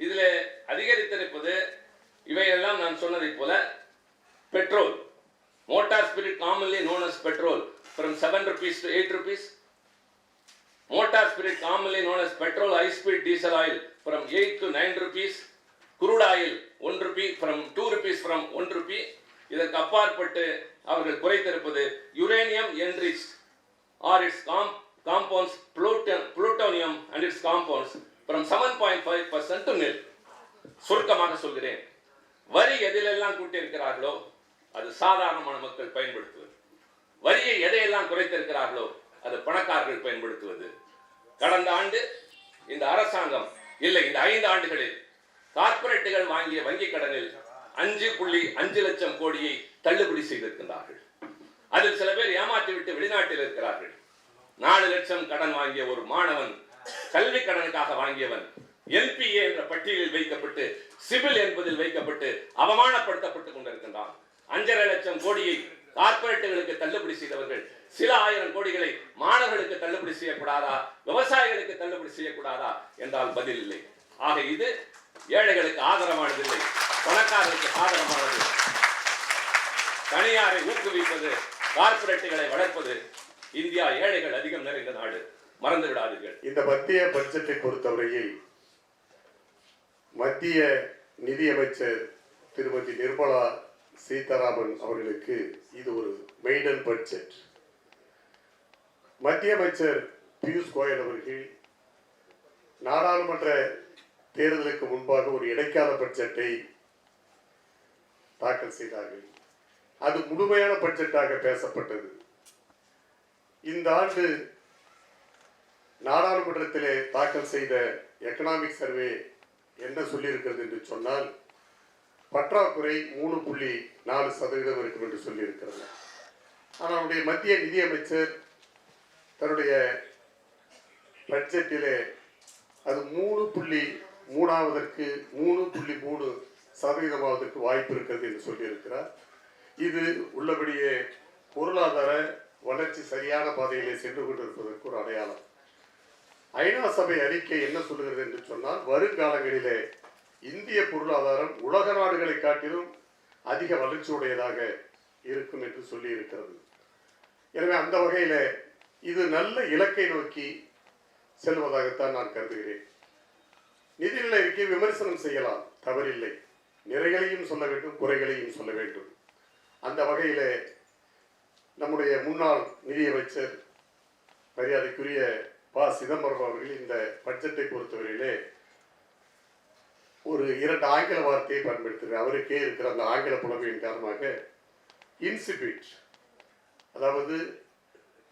இதுல அதிகரித்திருப்பது இவையெல்லாம் நான் சொன்னதை போல petrol Motor spirit commonly known as petrol from 7 rupees to 8 rupees. Motor spirit commonly known as petrol high speed diesel oil from 8 to 9 rupees. Crude oil 1 rupee from 2 rupees from 1 rupee. இதற்கு அப்பாற்பட்டு அவர்கள் குறைத்திருப்பது uranium enriched or its compounds plutonium and its compounds from 7.5% to nil. சுருக்கமாக சொல்கிறேன், வரி எதிலெல்லாம் கூட்டியிருக்கிறார்களோ அது சாதாரணமான மக்கள் பயன்படுத்துவது, வரியை எதையெல்லாம் குறைத்திருக்கிறார்களோ அது பணக்காரர்கள் பயன்படுத்துவது. கடந்த ஆண்டு இந்த அரசாங்கம் இல்லை, இந்த 5 ஆண்டுகளில் கார்ப்பரேட்டுகள் வாங்கிய வங்கி கடனில் 5.5 லட்சம் கோடியை தள்ளுபடி செய்திருக்கிறார்கள். அதில் சில பேர் ஏமாற்றிவிட்டு வெளிநாட்டில் இருக்கிறார்கள். 4 லட்சம் கடன் வாங்கிய ஒரு மாணவன், கல்வி கடனுக்காக வாங்கியவன், என்பிஏ என்ற பட்டியலில் வைக்கப்பட்டு சிவில் என்பதில் வைக்கப்பட்டு அவமானப்படுத்தப்பட்டுக் கொண்டிருக்கின்றான். 5.5 லட்சம் கோடியை கார்ப்பரேட்டுகளுக்கு தள்ளுபடி செய்தவர்கள் சில ஆயிரம் கோடிகளை மாணவர்களுக்கு தள்ளுபடி செய்யக்கூடாதா, விவசாயிகளுக்கு தள்ளுபடி செய்யக்கூடாதா என்றால் பதில் இல்லை. ஆக இது ஏழைகளுக்கு ஆதரவானதில்லை, பணக்காரர்களுக்கு ஆதரவானது. தனியாரை ஊக்குவிப்பது, கார்ப்பரேட்டுகளை வளர்ப்பது. இந்தியா ஏழைகள் அதிகம் நிறைந்த நாடு, மறந்து விடாதீர்கள். இந்த மத்திய பட்ஜெட்டை பொறுத்தவரையில் மத்திய நிதியமைச்சர் திருமதி நிர்மலா சீதாராமன் அவர்களுக்கு இது ஒரு மெய்டன் பட்ஜெட். மத்திய அமைச்சர் பியூஷ் கோயல் அவர்கள் நாடாளுமன்ற தேர்தலுக்கு முன்பாக ஒரு இடைக்கால பட்ஜெட்டை தாக்கல் செய்தார்கள். அது முழுமையான பட்ஜெட்டாக பேசப்பட்டது. இந்த ஆண்டு நாடாளுமன்றத்திலே தாக்கல் செய்த எக்கனாமிக் சர்வே என்ன சொல்லியிருக்கிறது என்று சொன்னால், பற்றாக்குறை 3.4% இருக்கும் என்று சொல்லியிருக்கிறது. ஆனால் நம்முடைய மத்திய நிதியமைச்சர் தன்னுடைய பட்ஜெட்டிலே அது 3.3% வாய்ப்பு இருக்கிறது என்று சொல்லியிருக்கிறார். இது உள்ளபடியே பொருளாதார வளர்ச்சி சரியான பாதையிலே சென்று கொண்டிருப்பதற்கு ஒரு அடையாளம். ஐநா சபை அறிக்கை என்ன சொல்லுகிறது என்று சொன்னால், வருங்காலங்களிலே இந்திய பொருளாதாரம் உலக நாடுகளை காட்டிலும் அதிக வளர்ச்சியுடையதாக இருக்கும் என்று சொல்லி இருக்கிறது. எனவே அந்த வகையில் இது நல்ல இலக்கை நோக்கி செல்வதாகத்தான் நான் கருதுகிறேன். நிதிநிலை அறிக்கை விமர்சனம் செய்யலாம், தவறில்லை. நிறைகளையும் சொல்ல வேண்டும், குறைகளையும் சொல்ல வேண்டும். அந்த வகையில் நம்முடைய முன்னாள் நிதியமைச்சர் மரியாதைக்குரிய ப. சிதம்பரம் அவர்கள் இந்த பட்ஜெட்டை பொறுத்தவரையிலே ஒரு 2 ஆங்கில வார்த்தையை பயன்படுத்துகிறார். அவருக்கே இருக்கிற அந்த ஆங்கில புலமையின் காரணமாக இன்சிபிட், அதாவது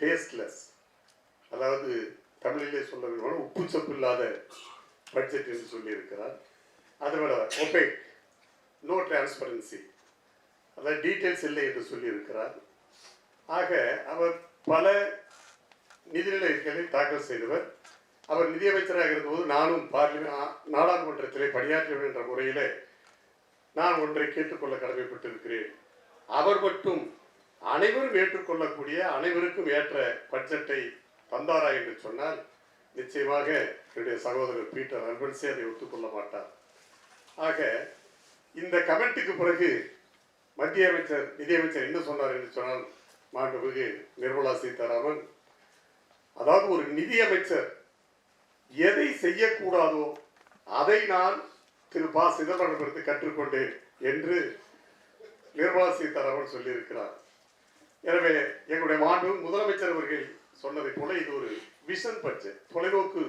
டேஸ்ட்லெஸ், அதாவது தமிழிலே சொல்ல வேண்டும் உப்பு சப்பு இல்லாத பட்ஜெட் என்று சொல்லியிருக்கிறார். அதை விட ஒபேக், நோ டிரான்ஸ்பரன்சி, அதாவது டீட்டெயில்ஸ் இல்லை என்று சொல்லியிருக்கிறார். ஆக அவர் பல நிதிநிலை அறிக்கைகளை தாக்கல் செய்தவர். அவர் நிதியமைச்சராக இருந்தபோது நானும் நாடாளுமன்றத்திலே பணியாற்றுவேன் என்ற முறையில் நான் ஒன்றை கேட்டுக்கொள்ள கடமைப்பட்டிருக்கிறேன். அவர் மட்டும் அனைவரும் ஏற்றுக்கொள்ளக்கூடிய, அனைவருக்கும் ஏற்ற பட்ஜெட்டை தந்தாரா என்று சொன்னால் நிச்சயமாக என்னுடைய சகோதரர் பீட்டர் அல்பன்ஸே அதை ஒத்துக்கொள்ள மாட்டார். ஆக இந்த கமெண்ட்டுக்கு பிறகு மத்திய அமைச்சர் நிதியமைச்சர் என்ன சொன்னார் என்று சொன்னால், மாண்புமிகு நிர்மலா சீதாராமன், அதாவது ஒரு நிதியமைச்சர் எதை செய்யக்கூடாதோ அதை நான் திரு ப. சிதம்பரத்திற்கு கற்றுக்கொண்டேன் என்று நிர்மலா சீதாராமன் சொல்லியிருக்கிறார். எனவே எங்களுடைய மாண்பு முதலமைச்சர் அவர்கள் சொன்னதை போல இது ஒரு விஷன் பட்ஜெட், தொலைநோக்கு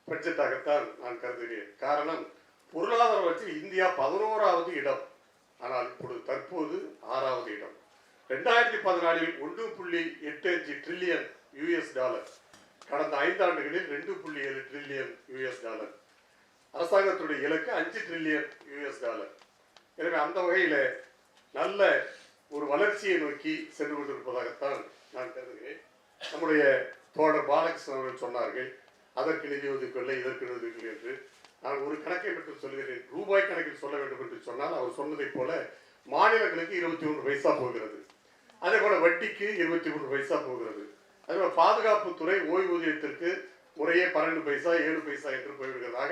பட்ஜெட்டாகத்தான் நான் கருதுகிறேன். காரணம், பொருளாதார வளர்ச்சியில் இந்தியா 11வது இடம், ஆனால் இப்பொழுது தற்போது 6வது இடம். 2014 $1.85 ட்ரில்லியன் கடந்த 5 ஆண்டுகளில் $2.7 ட்ரில்லியன் அரசாங்கத்துடைய இலக்கு $5 ட்ரில்லியன். எனவே அந்த வகையில் நல்ல ஒரு வளர்ச்சியை நோக்கி சென்று கொண்டிருப்பதாகத்தான் நான் கருதுகிறேன். நம்முடைய தோழர் பாலகிருஷ்ணன் அவர்கள் சொன்னார்கள், அதற்கு நிதி ஒதுக்கவில்லை, இதற்கு நிதி ஒதுக்கவில்லை என்று. நான் ஒரு கணக்கை மட்டும் சொல்கிறேன். ரூபாய் கணக்கில் சொல்ல வேண்டும் என்று சொன்னால் அவர் சொன்னதை போல மாநிலங்களுக்கு 23 பைசா போகிறது, அதே போல வட்டிக்கு 23 பைசா போகிறது, அதே போல பாதுகாப்புத்துறை ஓய்வூதியத்திற்கு முறையே 12 பைசா 7 பைசா என்று போய்விடுகிறதாக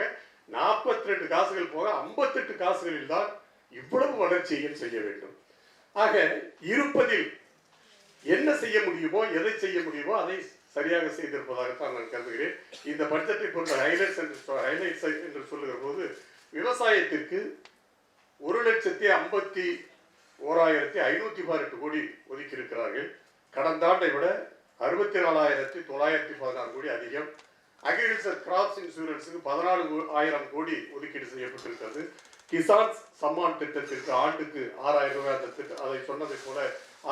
42 காசுகள் போக 58 காசுகளில் தான் இவ்வளவு வளர்ச்சியையும் செய்ய வேண்டும். ஆக இருப்பதில் என்ன செய்ய முடியுமோ, எதை செய்ய முடியுமோ அதை சரியாக செய்திருப்பதாகத்தான் நான் கருதுகிறேன். இந்த பட்ஜெட்டை பொறுத்த ஹைலைட்ஸ் என்று சொல்லுகிற போது விவசாயத்திற்கு 1,51,518 கோடி ஒதுக்கி இருக்கிறார்கள். கடந்த ஆண்டை விட 64,916 கோடி அதிகம். அக்ரிகல்ச்சர் கிராப்ஸ் இன்சூரன்ஸுக்கு 14,000 கோடி ஒதுக்கீடு செய்யப்பட்டிருக்கிறது. கிசான் சம்மான் திட்டத்திற்கு ஆண்டுக்கு 6,000 ரூபாய் அந்த திட்டம், அதை சொன்னதை போல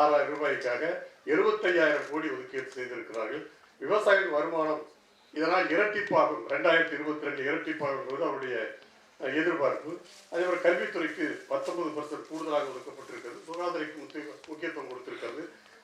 6,000 ரூபாய்க்காக 75,000 கோடி ஒதுக்கீடு செய்திருக்கிறார்கள். விவசாய வருமானம் இதனால் இரட்டிப்பாகும், 2022 இரட்டிப்பாகும் போது அவருடைய எதிர்பார்ப்பு. அதே போல கல்வித்துறைக்கு 19% கூடுதலாக ஒதுக்கப்பட்டிருக்கிறது. சுகாதாரத்துக்கு முக்கியத்துவம் கொடுத்திருக்கிறது.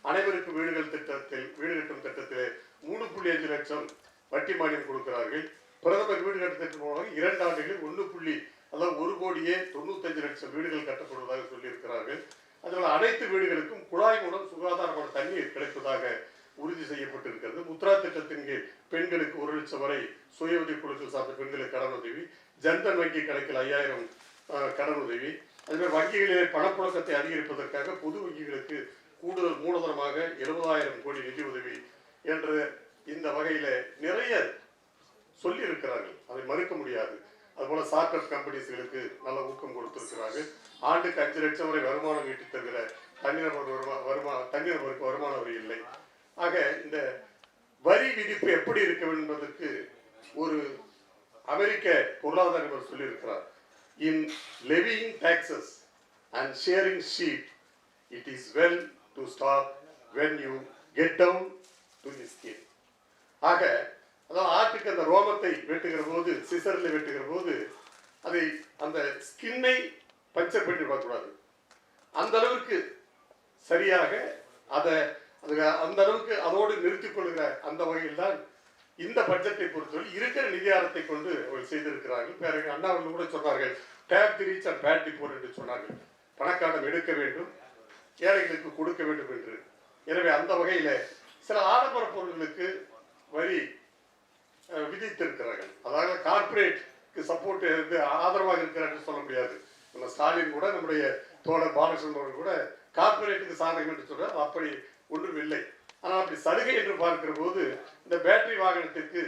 அனைவருக்கும் வீடுகள் திட்டத்தில், வீடு கட்டும் திட்டத்திலே 3.5 லட்சம் வட்டி மானியம் கொடுக்கிறார்கள். பிரதமர் வீடு கட்டும் திட்டம் மூலமாக 2 ஆண்டுகளில் 1,95 லட்சம் வீடுகள் கட்டப்படுவதாக சொல்லியிருக்கிறார்கள். அதனால் அனைத்து வீடுகளுக்கும் குழாய் மூலம் சுகாதாரமான தண்ணீர் கிடைப்பதாக உறுதி செய்யப்பட்டிருக்கிறது. முத்ரா திட்டத்தின் கீழ் பெண்களுக்கு 1 லட்சம் வரை சுய உதவி குழுக்கள் சார்ந்த பெண்களுக்கு கடன் உதவி, ஜன்தன் வங்கி கணக்கில் 5,000 கடன் உதவி. அதுமாதிரி வங்கிகளிலே பணப்புழக்கத்தை அதிகரிப்பதற்காக பொது வங்கிகளுக்கு கூடுதல் மூலதனமாக 70,000 கோடி நிதி உதவி என்று இந்த வகையில நிறைய சொல்லி இருக்கிறார்கள். அதை மறுக்க முடியாது. அதுபோல ஸ்டார்ட் அப் கம்பெனிஸ்களுக்கு நல்ல ஊக்கம் கொடுத்திருக்கிறார்கள். ஆண்டுக்கு 5 லட்சம் வரை வருமானம் ஈட்டி தருகிற தனிநபருக்கு வருமான வரி இல்லை. ஆக இந்த வரி விதிப்பு எப்படி இருக்க வேண்டும் என்பதற்கு ஒரு அமெரிக்க பொருளாதார நிபுணர் சொல்லியிருக்கிறார். இன் levying taxes and sharing sheep, it is well to start when you get down to the skin. ஆக அதாவது ஆட்டுக்கு அந்த ரோமத்தை வெட்டுகிற போது, சிசரில் வெட்டுகிற போது அதை அந்த ஸ்கின்னை பஞ்சர் பண்ணி பார்க்கக்கூடாது. அந்த அளவுக்கு சரியாக அதை அந்த அளவுக்கு அதோடு நிறுத்திக் கொள்கிற அந்த வகையில் தான் இந்த பட்ஜெட்டை பொறுத்தவரை இருக்கிற நிதியாரத்தை கொண்டு அவர்கள் செய்திருக்கிறார்கள். பேர அண்ணா அவர்கள் கூட சொன்னார்கள், tap the rich and pat the poor என்று சொன்னார்கள். பணக்காரன் எடுக்க வேண்டும், ஏழைகளுக்கு கொடுக்க வேண்டும் என்று. எனவே அந்த வகையில் சில ஆடம்பர பொருட்களுக்கு வரி விதித்திருக்கிறார்கள். அதாவது கார்பரேட்க்கு சப்போர்ட் ஆதரவாக இருக்கிறார்கள் சொல்ல முடியாது. நம்ம ஸ்டாலின் கூட, நம்முடைய தோழர் பாலகிருஷ்ணன் கூட கார்பரேட்டுக்கு சாதகம் என்று சொல்றார். அப்படி ஒன்றும் இல்லை. ஆனால் அப்படி சலுகை என்று பார்க்கிற போது இந்த பேட்டரி வாகனத்திற்கு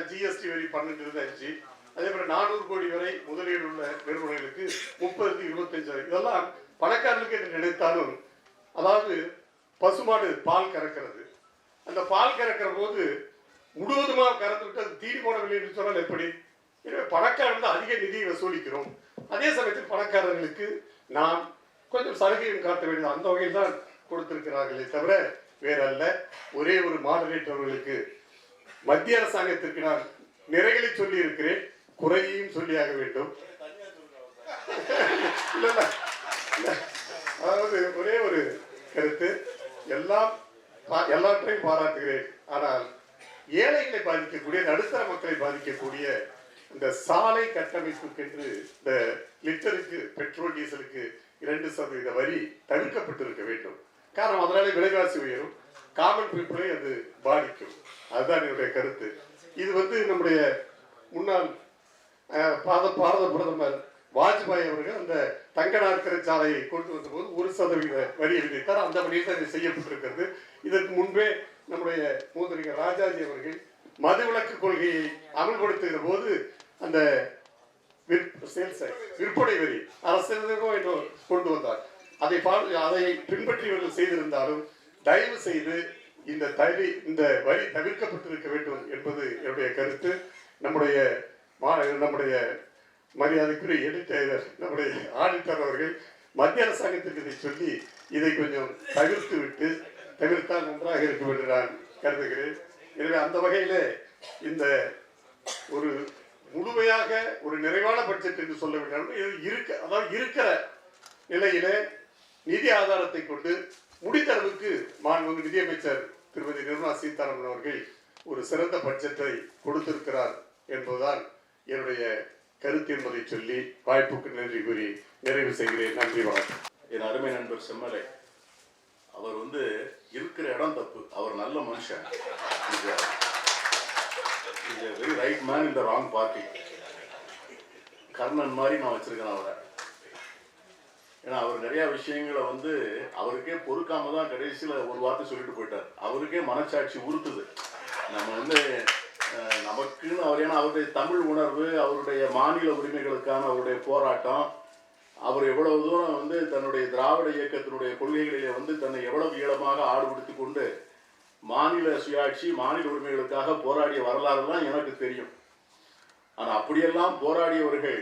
ஜிஎஸ்டி வரி 12.5, அதே போல 400 கோடி வரை முதலீடு உள்ள நிறுவனங்களுக்கு 30-25, இதெல்லாம் பணக்காரர்களுக்கு என்று நினைத்தாலும், அதாவது பசுமாடு பால் கறக்கிறது, அந்த பால் கறக்கிற போது முழுவதுமாக கறந்து விட்டு அது தீனி போடவில்லை என்று சொன்னால் எப்படி? எனவே பணக்காரர்கள் அதிக நிதியை வசூலிக்கிறோம். அதே சமயத்தில் பணக்காரர்களுக்கு நாம் கொஞ்சம் சலுகையும் காட்ட வேண்டும். அந்த வகையில் தான் கொடுத்திருக்கிறார்களே தவிர வேறல்ல. ஒரே ஒரு மாடரேட்டர் அவர்களுக்கு மத்திய அரசாங்கத்திற்கு நான் நிறைகளை சொல்லி இருக்கிறேன், குறையையும் சொல்லியாக வேண்டும். அதாவது ஒரே ஒரு கருத்து, எல்லாற்றையும் பாராட்டுகிறேன். ஆனால் ஏழைகளை பாதிக்கக்கூடிய, நடுத்தர மக்களை பாதிக்கக்கூடிய இந்த சாலை கட்டமைப்புக்கென்று இந்த லிட்டருக்கு பெட்ரோல் டீசலுக்கு 2% வரி தவிர்க்கப்பட்டிருக்க வேண்டும். காரணம், அதனால விலைவாசி உயரும், காமன் பீப்புளை அது பாதிக்கும். அதுதான் என்னுடைய கருத்து. இது நம்முடைய முன்னாள் பாரத பிரதமர் வாஜ்பாய் அவர்கள் அந்த தங்க நாற்கரை சாலையை கொண்டு வந்த போது 1% வரியை விதித்தார். அந்த வழியில் தான் இது செய்யப்பட்டிருக்கிறது. இதற்கு முன்பே நம்முடைய மூதறிஞர் ராஜாஜி அவர்கள் மதுவிலக்கு கொள்கையை அமல்படுத்துகிற போது அந்த விற்பனை வரி அரசு கொண்டு வந்தார். அதை பின்பற்றியவர்கள் செய்திருந்தாலும் தயவு செய்து இந்த வரி தவிர்க்கப்பட்டிருக்க வேண்டும் என்பது என்னுடைய கருத்து. நம்முடைய மரியாதைக்குரிய எடிட்டர், நம்முடைய ஆடிட்டர் அவர்கள் மத்திய அரசாங்கத்திற்கு இதை சொல்லி இதை கொஞ்சம் தவிர்த்தால் நன்றாக இருக்கும் என்று நான் கருதுகிறேன். எனவே அந்த வகையில இந்த ஒரு முழுமையாக ஒரு நிறைவான பட்ஜெட் என்று சொல்ல வேண்டும். அதாவது இருக்கிற நிலையில நிதி ஆதாரத்தை கொண்டு முடித்தளவுக்கு மாண்புமிகு நிதியமைச்சர் திருமதி நிர்மலா சீதாராமன் அவர்கள் ஒரு சிறந்த பட்ஜெட்டை கொடுத்திருக்கிறார் என்பதுதான் என்னுடைய கருத்து என்பதை சொல்லி வாய்ப்புக்கு நன்றி கூறி நிறைவு செய்கிறேன். நன்றி, வணக்கம். என் அருமை நண்பர் செம்மலை அவர் இருக்கிற இடம் தப்பு. அவர் நல்ல மனுஷன், very right man in the wrong party. Karnan மாதிரி நான் வச்சிருக்கேன் அவரை. ஏன்னா அவர் நிறைய விஷயங்களை வந்து அவருக்கே பொறுக்காம தான் கடைசியில் ஒரு வார்த்தை சொல்லிட்டு போயிட்டார். அவருக்கே மனசாட்சி உறுத்துது. நம்ம வந்து நமக்குன்னு அவர், ஏன்னா அவருடைய தமிழ் உணர்வு, அவருடைய மாநில உரிமைகளுக்கான அவருடைய போராட்டம், அவர் எவ்வளவு தூரம் வந்து தன்னுடைய திராவிட இயக்கத்தினுடைய கொள்கைகளிலே வந்து தன்னை எவ்வளவு ஈழமாக ஆடுபடுத்தி கொண்டு மாநில சுயாட்சி, மாநில உரிமைகளுக்காக போராடிய வரலாறுலாம் எனக்கு தெரியும். ஆனால் அப்படியெல்லாம் போராடியவர்கள்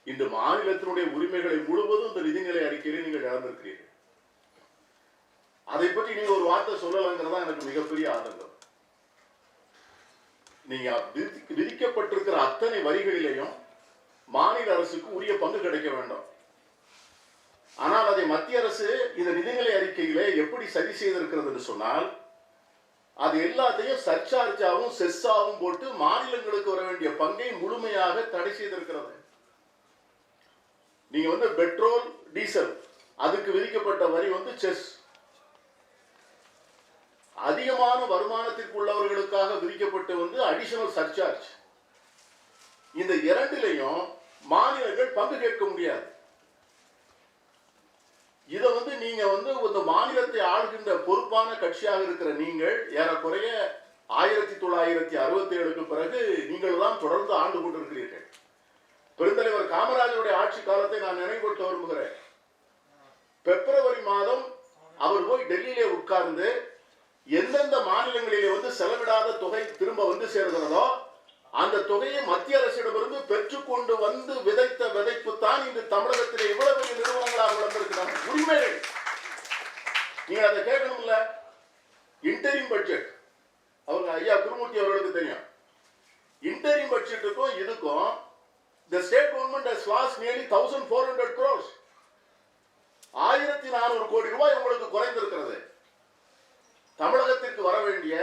இந்த மாநிலத்தினுடைய உரிமைகளை முழுவதும் இந்த நிதிநிலை அறிக்கையிலே நீங்கள் இழந்திருக்கிறீர்கள். அதை பற்றி நீங்க ஒரு வார்த்தை சொல்லலாங்கிறதா எனக்கு மிகப்பெரிய ஆதங்கம். நீங்க விதிக்கப்பட்டிருக்கிற அத்தனை வரிகளிலேயும் மாநில அரசுக்கு உரிய பங்கு கிடைக்க வேண்டும். ஆனால் அதை மத்திய அரசு இந்த நிதிநிலை அறிக்கையிலே எப்படி சரி செய்திருக்கிறது என்று சொன்னால், அது எல்லாத்தையும் சர்ச்சார்ஜாவும் செஸ்ஸாவும் போட்டு மாநிலங்களுக்கு வர வேண்டிய பங்கை முழுமையாக தடை செய்திருக்கிறது. நீங்க வந்து பெட்ரோல், டீசல் அதுக்கு விதிக்கப்பட்ட வரி வந்து செஸ். அதிகமான வருமானத்திற்கு உள்ளவர்களுக்காக விதிக்கப்பட்டு வந்து அடிஷனல் சர்ச்சார்ஜ். இந்த இரண்டிலையும் மாநிலங்கள் பங்கு கேட்க முடியாது. இதை வந்து நீங்க வந்து இந்த மாநிலத்தை ஆளுகின்ற பொறுப்பான கட்சியாக இருக்கிற நீங்கள் ஏறக்குறைய 1967க்கு பிறகு நீங்கள் தான் தொடர்ந்து ஆண்டு கொண்டிருக்கிறீர்கள். பெருந்தலைவர் காமராஜருடைய ஆட்சி காலத்தை நான் நினைவுபடுத்த விரும்புகிறேன். பிப்ரவரி மாதம் அவர் போய் டெல்லியிலே உட்கார்ந்து எந்தெந்த மாநிலங்களிலே வந்து செலவிடாத தொகை திரும்ப வந்து சேர்கிறதோ அந்த தொகையை மத்திய அரசிடமிருந்து பெற்றுக்கொண்டு வந்து விதைத்த விதைப்பு தான் இந்த தமிழகத்திலே இவ்வளவு பெரிய நிறுவனங்களாக வளர்ந்திருக்கிறாங்க. உரிமைகள் நீங்க அதை கேட்கணும்ல. இன்டரிம் பட்ஜெட் அவங்க ஐயா குருமூர்த்தி அவர்களுக்கு தெரியும். இன்டரிம் பட்ஜெட்டுக்கும் இதுக்கும் the state government has lost nearly 1400 crores. 1400 கோடி ரூபாய் உங்களுக்கு குறைந்திருக்கிறது. தமிழகத்திற்கு வர வேண்டிய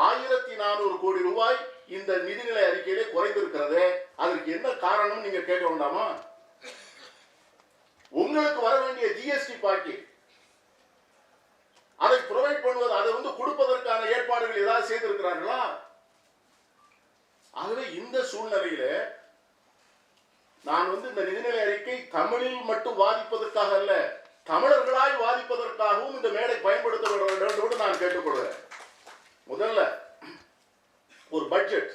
1400 கோடி ரூபாய் இந்த நிதிநிலை அறிக்கையிலே குறைந்திருக்கிறது. அதற்கு என்ன காரணம் நீங்க கேட்க வேண்டாமா? உங்களுக்கு வர வேண்டிய ஜிஎஸ்டி பாக்கெட் அதை ப்ரொவைட் பண்ணுவது, அதை வந்து கொடுப்பதற்கான ஏற்பாடுகள் ஏதாவது செய்திருக்கிறார்களா? ஆகவே இந்த சூழ்நிலையில நான் வந்து இந்த நிதிநிலை அறிக்கை தமிழில் மட்டும் வாதிப்பதற்காக அல்ல, தமிழர்களாய் வாதிப்பதற்காகவும் இந்த மேடை பயன்படுத்தப்பட வேண்டும் என்று நான் கேட்டுக்கொள்கிறேன். முதல்ல ஒரு பட்ஜெட்,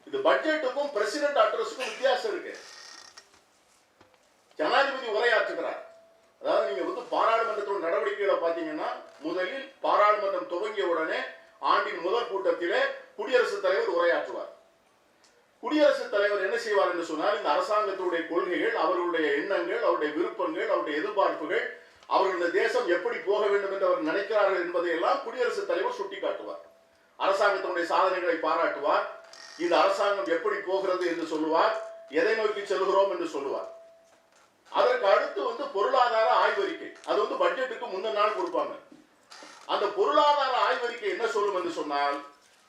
இந்த பட்ஜெட்டுக்கும் பிரசிடென்ட் அட்ரஸுக்கும் வித்தியாசம் இருக்கு. ஜனாதிபதி உரையாற்றுகிறார். அதாவது நீங்க வந்து பாராளுமன்றத்தோட நடவடிக்கைகளை பார்த்தீங்கன்னா, முதலில் பாராளுமன்றம் துவங்கிய உடனே ஆண்டின் முதல் கூட்டத்திலே குடியரசுத் தலைவர் உரையாற்றுவார். குடியரசுத் தலைவர் என்ன செய்வார் என்று சொன்னால், இந்த அரசாங்கத்துடைய கொள்கைகள், அவர்களுடைய எண்ணங்கள், அவருடைய விருப்பங்கள், அவருடைய எதிர்பார்ப்புகள், அவர்கள் இந்த தேசம் எப்படி போக வேண்டும் என்று அவர் நினைக்கிறார்கள் என்பதையெல்லாம் குடியரசுத் தலைவர் சுட்டிக்காட்டுவார். அரசாங்கத்தினுடைய சாதனைகளை பாராட்டுவார். இந்த அரசாங்கம் எப்படி போகிறது என்று சொல்லுவார். எதை நோக்கி செல்கிறோம் என்று சொல்லுவார். அதற்கு அடுத்து வந்து பொருளாதார ஆய்வறிக்கை, அது வந்து பட்ஜெட்டுக்கு முந்தின நாள் கொடுப்பாங்க. அந்த பொருளாதார ஆய்வறிக்கை என்ன சொல்லும் என்று சொன்னால்,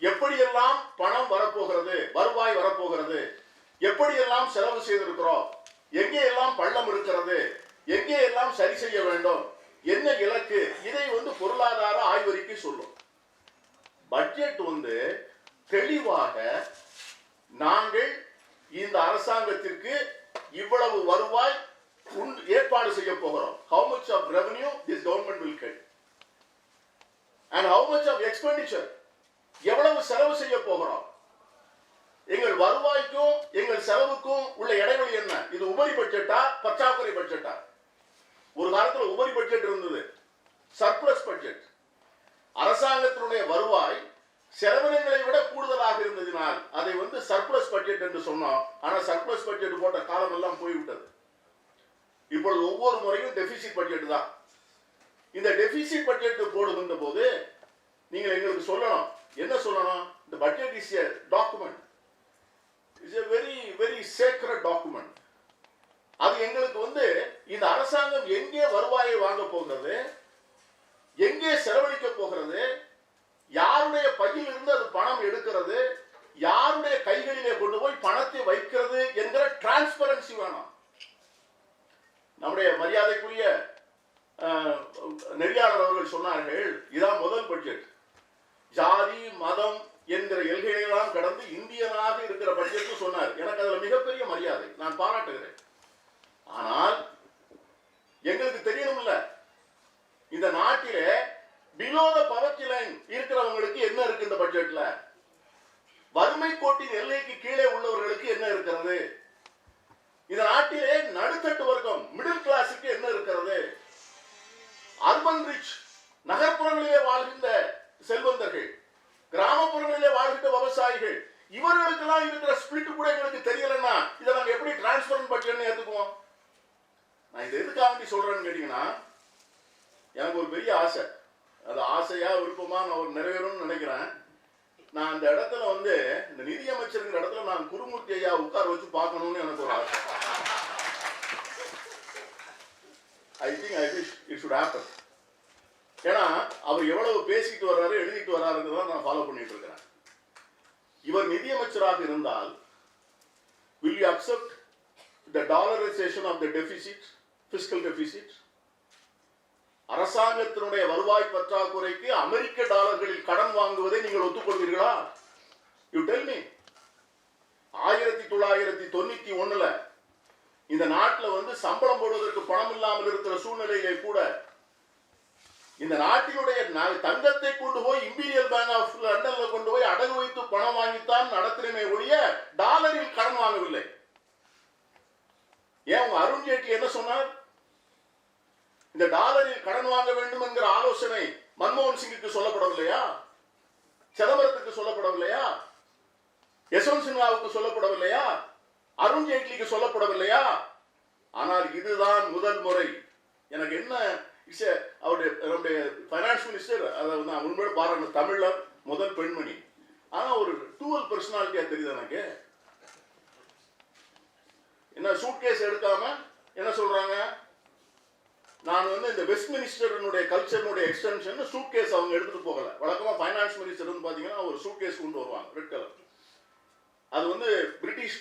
எப்படியெல்லாம் பணம் வரப்போகிறது, வருவாய் வரப்போகிறது, எப்படியெல்லாம் செலவு செய்திருக்கிறோம், எங்கே எல்லாம் பள்ளம் இருக்கிறது, எங்கே எல்லாம் சரி செய்ய வேண்டும், என்ன இலக்கு, இதை வந்து பொருளாதார ஆய்வறிக்கை சொல்லும். பட்ஜெட் வந்து தெளிவாக நாங்கள் இந்த அரசாங்கத்திற்கு இவ்வளவு வருவாய் ஏற்பாடு செய்ய போகிறோம். How much of revenue this government will get and how much of expenditure, எவ்வளவு செலவு செய்ய போகிறோம், எங்கள் வருவாய்க்கும் எங்கள் செலவுக்கும் உள்ள இடைவெளி என்ன, இது உபரி பட்ஜெட்டா பற்றாக்குறை பட்ஜெட்டா? ஒரு காலத்தில் உபரி பட்ஜெட் இருந்தது, சர்ப்ளஸ் பட்ஜெட். அரசாங்கத்தினுடைய வருவாய் செலவினங்களை விட கூடுதலாக இருந்ததினால் அதை வந்து சர்ப்ளஸ் பட்ஜெட் என்று சொன்னோம். ஆனால் சர்ப்ளஸ் பட்ஜெட் போட்ட காலம் எல்லாம் போய்விட்டது. இப்பொழுது ஒவ்வொரு முறையும் டெபிசிட் பட்ஜெட் தான். இந்த டெபிசிட் பட்ஜெட் போடுகின்ற போது நீங்கள் எங்களுக்கு சொல்லணும், என்ன சொல்லணும்? இந்த budget is a document, is a very very sacred document. அது எங்களுக்கு வந்து இந்த அரசாங்கம் எங்கே வருவாயை வாங்க போகிறது, எங்கே செலவழிக்க போகிறது, யாருடைய பையில் இருந்து அது பணம் எடுக்கிறது, யாருடைய கைகளிலே கொண்டு போய் பணத்தை வைக்கிறது என்கிற டிரான்ஸ்பரன்சி வேணும். நம்முடைய மரியாதைக்குரிய நெறியாளர் அவர்கள் சொன்னார்கள், இதான் முதல் பட்ஜெட், ஜாதி மதம் என்கிற எல்கைகளெல்லாம் கடந்து இந்தியனாக இருக்கிற பட்ஜெட் சொன்னார். எனக்கு அதுல மிகப்பெரிய மரியாதை, நான் பாராட்டுகிறேன். ஆனால் எங்களுக்கு தெரியணும்ல, இந்த நாட்டிலே பிலோ த பவர்ட்டி லைன் இருக்கிறவங்களுக்கு என்ன இருக்கு இந்த பட்ஜெட்ல, வறுமை கோட்டின் எல்லைக்கு கீழே உள்ளவர்களுக்கு என்ன இருக்கிறது, இந்த நாட்டிலே நடுத்தட்டு வர்க்கம் மிடில் கிளாஸுக்கு என்ன இருக்கிறது, அர்பன் ரிச் நகர்ப்புறங்களிலே வாழ்கின்ற செல்வந்தர்கள், கிராமப்புறங்களிலே வாழ்கின்ற விவசாயிகள், இவர்களுக்கெல்லாம் இருக்கிற ஸ்பிளிட் கூட எங்களுக்கு தெரியலன்னா இதை நாங்க எப்படி டிரான்ஸ்பரன்ட் பட்ஜெட்னு ஏத்துக்குவோம்? நான் இதை எதுக்காக சொல்றேன்னு கேட்டீங்கன்னா, எனக்கு ஒரு பெரிய ஆசை, அது ஆசையா விருப்பமா நான் ஒரு நிறைவேறும்னு நினைக்கிறேன். நான் அந்த இடத்துல வந்து இந்த நிதியமைச்சருங்கிற இடத்துல நான் குருமூர்த்தி ஐயா உட்கார வச்சு பார்க்கணும்னு எனக்கு ஒரு ஆசை. I think I wish it should happen. ஏன்னா அவர் எவ்வளவு பேசிட்டு வர்றாரு எழுதிட்டு வர்றாருன்னு நான் ஃபாலோ பண்ணிட்டு இருக்கிறேன். இவர் நிதியமைச்சராக இருந்தால் will you accept the dollarization of the deficit, fiscal deficit? அரசாங்கத்தினுடைய வருவாய் பற்றாக்குறைக்கு அமெரிக்க டாலர்களில் கடன் வாங்குவதை நீங்கள் ஒத்துக்கொள்வீர்களா? You tell me. 1991 இந்த நாட்டில் வந்து சம்பளம் போடுவதற்கு பணம் இல்லாமல் இருக்கிற சூழ்நிலையிலே கூட இந்த நாட்டினுடைய தங்கத்தை கொண்டு போய் இம்பீரியல் பேங்க் ஆஃப் லண்டன்ல கொண்டு போய் அடகு வைத்து பணம் வாங்கித்தான் நடத்தினமே ஒழிய டாலரில் கடன் வாங்கவில்லை. ஏன் உங்க அருண்ஜேட்லி என்ன சொன்னார்? இந்த டாலரில் கடன் வாங்க வேண்டும் என்கிற ஆலோசனை மன்மோகன் சிங்குக்கு சொல்லப்படவில்லையா? சிதம்பரத்துக்கு சொல்லப்படவில்லையா? யஷ்வந்த் சின்ஹாவுக்கு சொல்லப்படவில்லையா? அருண்ஜேட்லிக்கு சொல்லப்படவில்லையா? ஆனால் இதுதான் முதல் முறை. எனக்கு என்ன அவருடைய ஃபைனான்ஸ் மினிஸ்டர், அதை நான் உண்மையோட பாராட்டு, தமிழர், முதல் பெண்மணி. ஆனா ஒரு டூவல் பர்சனாலிட்டியா தெரியுது எனக்கு. என்ன சூட்கேஸ் எடுக்காம என்ன சொல்றாங்க, நான் வந்து இந்த வெஸ்ட் மினிஸ்டருடைய கல்ச்சருடைய எக்ஸ்டென்ஷன் சூட்கேஸ் அவங்க எடுத்துட்டு போகல. வழக்கமா ஃபைனான்ஸ் மினிஸ்டர் வந்து பாத்தீங்கன்னா ஒரு சூட்கேஸ் கொண்டு வருவாங்க, ரெட் கலர். அது வந்து பிரிட்டிஷ்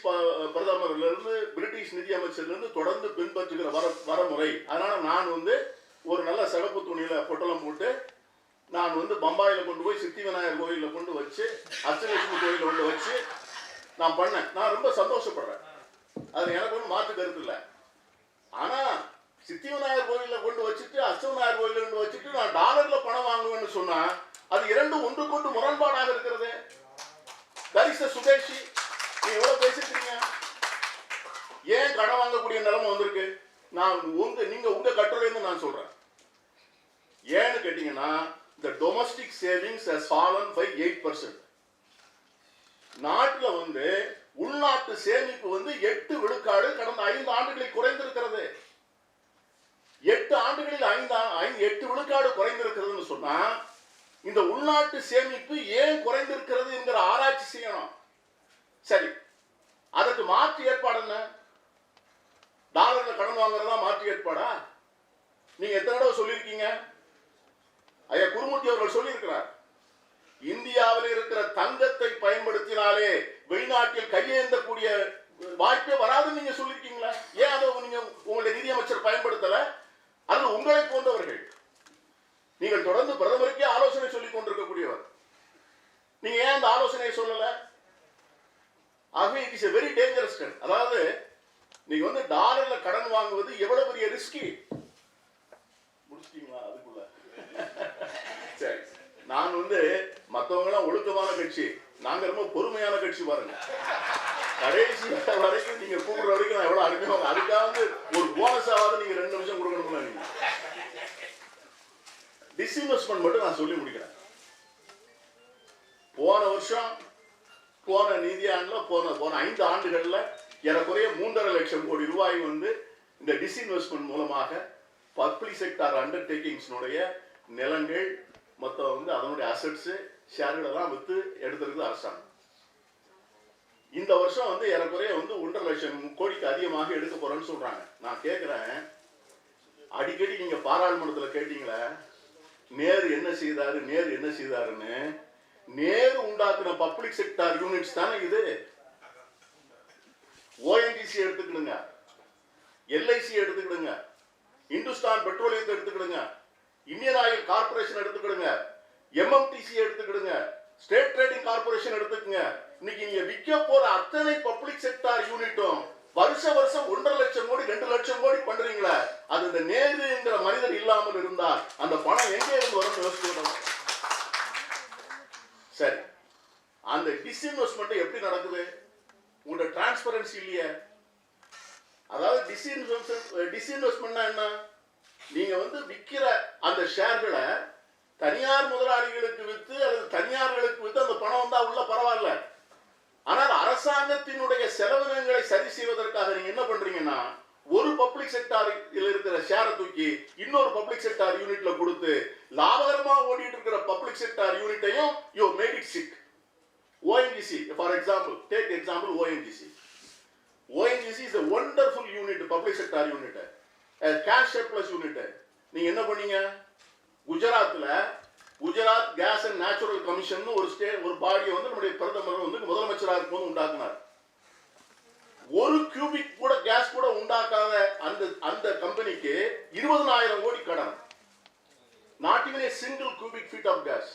பிரதமர்ல இருந்து பிரிட்டிஷ் நிதியமைச்சர்ல இருந்து தொடர்ந்து பின்பற்றுகிற வரமுறை. அதனால நான் வந்து ஒரு நல்ல சிவப்பு துணியில பொட்டலம் போட்டு நான் வந்து பம்பாயில கொண்டு போய் சித்தி விநாயகர் கோயில கொண்டு வச்சு, அஷ்டலட்சுமி கோயில கொண்டு வச்சு நான் பண்ணேன். நான் ரொம்ப சந்தோஷப்படுறேன், அது எனக்கு ஒன்றும் மாற்று கருத்து இல்லை. ஆனா சித்தி விநாயகர் கோயில கொண்டு வச்சுட்டு அஷ்ட விநாயகர் கோயில கொண்டு வச்சுட்டு நான் டாலர்ல பணம் வாங்குவேன்னு சொன்னா அது இரண்டும் ஒன்றுக்கொண்டு முரண்பாடாக இருக்கிறது. தரிச சுதேஷி, நீ எவ்வளவு பேசிருக்கீங்க, ஏன் கடன் வாங்கக்கூடிய நிலைமை வந்திருக்கு? நான் நீங்க உங்க கட்டுரைன்னு நான் சொல்றேன். ஏன்னு கேட்டீங்கன்னா, the domestic savings has fallen by 8%. நாட்டுல வந்து உள்நாட்டு சேமிப்பு வந்து 8 விழுக்காடு கடந்த 5 ஆண்டுகளில் குறைந்திருக்கிறது. 8 ஆண்டுகளில் 8 விழுக்காடு குறைந்திருக்கிறதுன்னு சொன்னா இந்த உள்நாட்டு சேமிப்பு ஏன் குறைந்திருக்கிறது என்கிற ஆராய்ச்சி செய்யணும். சரி, அதற்கு மாற்று ஏற்பாடு என்ன? டாலர்ல கடன் வாங்குறதா மாற்று ஏற்பாடா? நீங்க எத்தனை தடவை சொல்லியிருக்கீங்க? ஐயா குருமூர்த்தி அவர்கள் சொல்லியிருக்கிறார், இந்தியாவில் இருக்கிற தங்கத்தை பயன்படுத்தினாலே வெளிநாட்டில் கையேந்தக்கூடிய வாய்ப்பே வராதுன்னு நீங்க சொல்லியிருக்கீங்களா? ஏன் அதை நீங்க உங்களுடைய நிதியமைச்சர் பயன்படுத்தல? அது உங்களை போன்றவர்கள், நீங்கள் தொடர்ந்து பிரதமருக்கே ஆலோசனை சொல்லிக் கொண்டிருக்கக்கூடியவர், நீங்க ஏன் அந்த ஆலோசனையை சொல்லல? ஆகவே it is a very dangerous trend. அதாவது நீங்க வந்து டாலர்ல கடன் வாங்குவது எவ்வளவு பெரிய ரிஸ்கி. முடிச்சிட்டீங்களா? அதுக்குள்ள சரி, நான் வந்து மற்றவங்க எல்லாம் ஒழுக்கமான கட்சி, நாங்க ரொம்ப பொறுமையான கட்சி. பாருங்க, கடைசி வரைக்கும் நீங்க கூப்பிடுற வரைக்கும் நான் எவ்வளவு அருமையாக, அதுக்காக வந்து ஒரு போனஸாவது நீங்க 2 நிமிஷம் கொடுக்கணும்ல. நீங்க டிஸ்இன்வெஸ்ட்மெண்ட் மட்டும் நான் சொல்லி முடிக்கிறேன். போன வருஷம், போன நிதியாண்டுல, போன 5 ஆண்டுகள்ல ஏறக்குறைய 3.5 லட்சம் கோடி ரூபாய் வந்து இந்த டிஸ்இன்வெஸ்ட்மெண்ட் மூலமாக பப்ளிக் செக்டார் அண்டர்டேக்கிங்ஸ்னுடைய நிலங்கள் மொத்தம் வந்து அதனுடைய அசட்ஸ் ஷேர்கள் எல்லாம் வித்து எடுத்திருக்குது அரசாங்கம். இந்த வருஷம் வந்து ஏறக்குறைய வந்து 1.5 லட்சம் கோடிக்கு அதிகமாக எடுக்க போறேன்னு சொல்றாங்க. நான் கேட்கிறேன், அடிக்கடி நீங்க பாராளுமன்றத்தில் கேட்டீங்களே நேரு என்ன செய்தாரு, நேரு என்ன செய்தாருன்னு. நேரு உண்டாக்குன பப்ளிக் செக்டார் யூனிட்ஸ் தானே இது. ஓஎன்ஜிசி எடுத்துக்கிடுங்க, எல்ஐசி எடுத்துக்கிடுங்க, இந்துஸ்தான் பெட்ரோலியத்தை எடுத்துக்கிடுங்க, இந்தியன் ஆயில் கார்பரேஷன் எடுத்துக்கிடுங்க, எம்எம்டிசி எடுத்துக்கிடுங்க, ஸ்டேட் ட்ரேடிங் கார்பரேஷன் எடுத்துக்கங்க. இன்னைக்கு நீங்க விற்க போற அத்தனை பப்ளிக் செக்டார் யூனிட்டும் வருஷம் 1.5 லட்சம் கோடி 2 லட்சம் கோடி பண்றீங்களா? அது இந்த நேருங்கிற மனிதர் இல்லாமல் இருந்தால் அந்த பணம் எங்கே இருந்து வரும் யோசிச்சு. சரி, அந்த டிஸ்இன்வெஸ்ட்மெண்ட் எப்படி நடக்குது? உங்களோட டிரான்ஸ்பரன்சி இல்லையே. அதாவது டிஸ்இன்வெஸ்ட்மெண்ட்னா என்ன? நீங்க வந்து விற்கிற அந்த ஷேர்களை தனியார் முதலாளிகளுக்கு வித்து அல்லது தனியார்களுக்கு வித்து அந்த பணம் வந்தா உள்ள பரவாயில்ல. ஆனால் அரசாங்கத்தினுடைய செலவினங்களை சரி செய்வதற்காக நீங்க என்ன பண்றீங்கன்னா, ஒரு பப்ளிக் செக்டாரில் இருக்கிற ஷேரை தூக்கி இன்னொரு பப்ளிக் செக்டார் யூனிட்ல கொடுத்து லாபகரமா ஓடிட்டு இருக்கிற பப்ளிக் செக்டார் யூனிட்டையும் you made it sick. ONGC, for example, take example ONGC. ONGC is a wonderful unit, public sector unit, a cash surplus unit. நீங்க என்ன பண்ணீங்க? குஜராத்ல Gujarat gas and natural commission ஒரு பாடியை வந்து நம்முடைய பிரதமர் வந்து முதலமைச்சராக இருக்கும்போது உண்டாக்குனார். ஒரு கியூபிக் கூட கேஸ் கூட உண்டாக்காத அந்த கம்பெனிக்கு 20,000 கோடி கடன். Not even a single cubic feet of gas.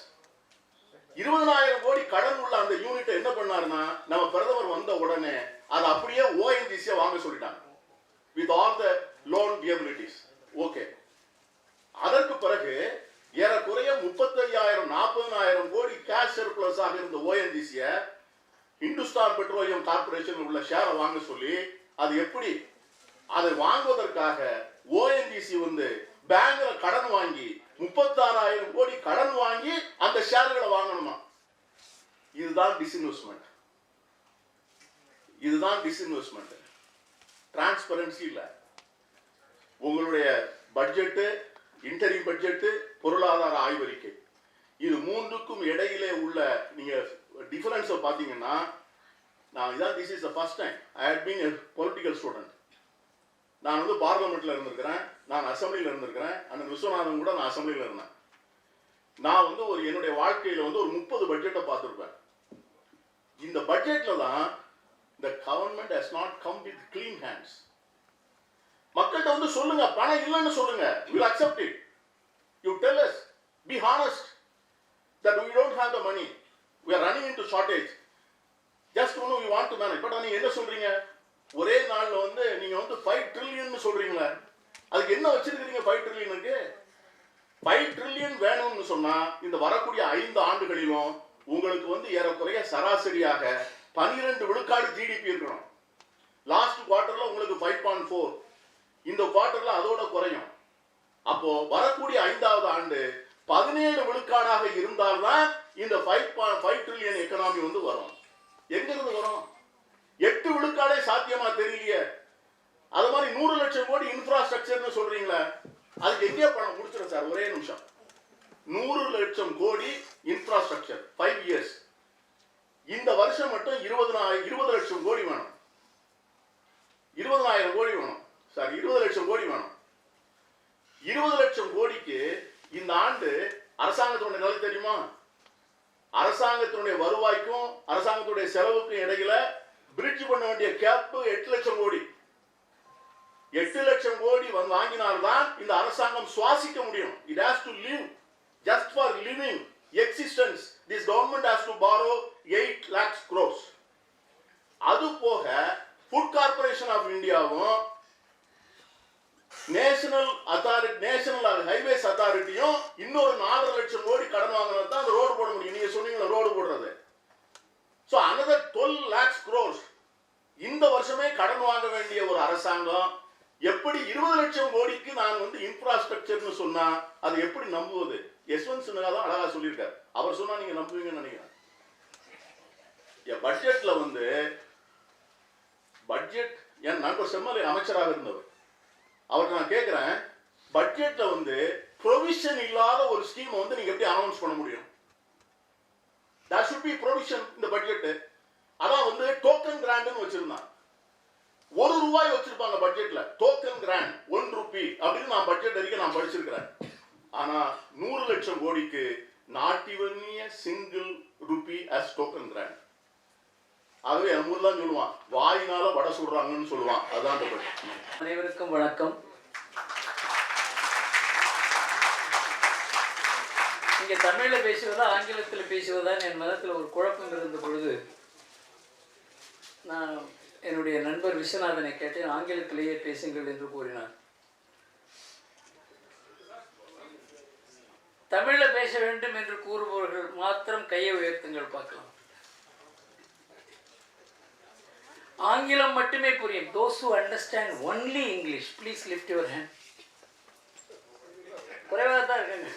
20,000 கோடி கடன் உள்ள அந்த யூனிட் என்ன பண்ணாருன்னா, நம்ம பிரதமர் வந்த உடனே அது அப்படியே ONGC வாங்க சொல்லிட்டாங்க with all the loan viabilities. Okay, அதற்கு பிறகு ஏறக்குறைய 35,000-40,000 கோடி கேஷ் சர்ப்ளஸ் ஆக இருந்த ONGC இந்துஸ்தான் பெட்ரோலியம் கார்பரேஷன் உள்ள ஷேரை வாங்க சொல்லி, அது எப்படி அதை வாங்குவதற்காக ONGC வந்து பேங்க்ல கடன் வாங்கி 36,000 கோடி கடன் வாங்கி அந்த ஷேர்களை வாங்கணுமா? இதுதான் டிஸ்இன்வெஸ்ட்மெண்ட். இதுதான் டிஸ்இன்வெஸ்ட்மெண்ட். டிரான்ஸ்பரன்சி இல்ல. உங்களுடைய பட்ஜெட், இன்டரிம் பட்ஜெட், பொருளாதார ஆய்வறிக்கை, இது மூன்றுக்கும் இடையிலே உள்ள நீங்க டிஃபரன்ஸை பார்த்தீங்கன்னா, நான் இதான் this is the first time I had been a political student. நான் வந்து பார்லிமெண்ட்ல இருந்திருக்கிறேன், நான் அசம்பிளியில் இருந்திருக்கிறேன். அந்த விஸ்வநாதன் கூட நான் அசம்பிளியில் இருந்தேன். நான் வந்து என்னுடைய வாழ்க்கையில வந்து ஒரு 30 பட்ஜெட்டை பார்த்துருப்பேன். இந்த பட்ஜெட்ல தான் the government has not come with clean hands. மக்கள்கிட்ட வந்து சொல்லுங்க, பணம் இல்லைன்னு சொல்லுங்க, we will accept it. You tell us, be honest that we don't have the money, we are running into shortage, just we want to manage. But நீங்க என்ன சொல்றீங்க? ஒரே நாள்ல வந்து நீங்க வந்து 5 ட்ரில்லியன் சொல்றீங்களா? அதுக்கு என்ன வச்சிருக்கீங்க 5 ட்ரில்லியனுக்கு? 5 ட்ரில்லியன் வேணும்னு சொன்னா இந்த வரக்கூடிய 5 ஆண்டுகளிலும் உங்களுக்கு வந்து ஏறக்குறைய சராசரியாக 12 விழுக்காடு GDP இருக்கணும். லாஸ்ட் குவார்டர்ல உங்களுக்கு 5.4, இந்த குவார்டர்ல அதோட குறையும். அப்போ வரக்கூடிய 5வது ஆண்டு 17 விழுக்காடாக இருந்தால்தான் இந்த 5 ட்ரில்லியன் எக்கனாமி வந்து வரும். எங்க இருந்து வரும்? 8 விழுக்காடே சாத்தியமா தெரியலையே. அது மாதிரி 100 லட்சம் கோடி இன்ஃப்ராஸ்ட்ரக்சர்னு சொல்றீங்களா? அதுக்கு எங்கே பணம் முடிச்சிடும் சார்? ஒரே நிமிஷம். 100 லட்சம் கோடி இன்ஃப்ராஸ்ட்ரக்சர் 5 இயர்ஸ். இந்த வருஷம் மட்டும் 20 லட்சம் கோடி வேணும். 20,000 கோடி வேணும் சார், 20 லட்சம் கோடி வேணும். 20 லட்சம் கோடிக்கு இந்த ஆண்டு அரசாங்கத்தினுடைய நிலை தெரியுமா? அரசாங்கத்தினுடைய வருவாய்க்கும் அரசாங்கத்துடைய செலவுக்கும் இடையில பிரிட்ஜ் பண்ண வேண்டிய கேப் 8 லட்சம் கோடி. 8 லட்சம் கோடி வாங்கினால்தான் இந்த அரசாங்கம் சுவாசிக்க முடியும். It has to live. Just for living existence, this government has to borrow 8 lakh crores. அது போக ஃபுட் கார்பரேஷன் ஆஃப் இந்தியாவும் நேஷனல் ஹைவேஸ் அத்தாரிட்டியும் இன்னொரு 4 லட்சம் கோடி கடன் வாங்கினா தான் அந்த ரோடு போட முடியும். நீங்க சொன்னீங்களா ரோடு போடுறது. So another 12 lakhs crores இந்த வருஷமே கடன் வாங்க வேண்டிய ஒரு அரசாங்கம் எப்படி 20 லட்சம் கோடிக்கு நான் வந்து இன்ஃப்ராஸ்ட்ரக்சர்னு சொன்னா அது எப்படி நம்புவது? யஸ்வந்த் சின்ஹா தான் அழகா சொல்லியிருக்காரு. அவர் சொன்னா நீங்க நம்புவீங்கன்னு நினைக்கிறேன். பட்ஜெட்ல வந்து பட்ஜெட் என் நண்பர் செம்மலை அமைச்சராக இருந்தவர், அவருக்கு நான் கேட்கிறேன், பட்ஜெட்ல வந்து ப்ரொவிஷன் இல்லாத ஒரு ஸ்கீம் வந்து நீங்க எப்படி அனௌன்ஸ் பண்ண முடியும்? There should be provision in the budget. அதான் வந்து டோக்கன் கிராண்ட்னு வச்சிருந்தான். ₹1 வச்சிருப்பாங்க பட்ஜெட்ல. டோக்கன் கிராண்ட் 1 ரூபி அப்படின்னு நான் பட்ஜெட் அறிக்கை நான் படிச்சிருக்கிறேன். ஆனா 100 லட்சம் கோடிக்கு not even a single rupee as token grant. ஆகவே நம்ம ஊர்ல சொல்லுவான், வாயினால வடை சுடுறாங்கன்னு சொல்லுவான். அதான் அந்த பட்ஜெட். அனைவருக்கும் வணக்கம். இங்கே தமிழில் பேசுவதா ஆங்கிலத்தில் பேசுவதான்னு என் மனத்தில் ஒரு குழப்பம் இருந்த பொழுது நான் என்னுடைய நண்பர் விஸ்வநாதனை கேட்டேன், ஆங்கிலத்திலேயே பேசுங்கள் என்று கூறினார். தமிழில் பேச வேண்டும் என்று கூறுபவர்கள் மாத்திரம் கையை உயர்த்துங்கள் பார்க்கலாம். ஆங்கிலம் மட்டுமே புரியும். those who understand only English please lift your hand. குறைவாக தான் இருக்காங்க.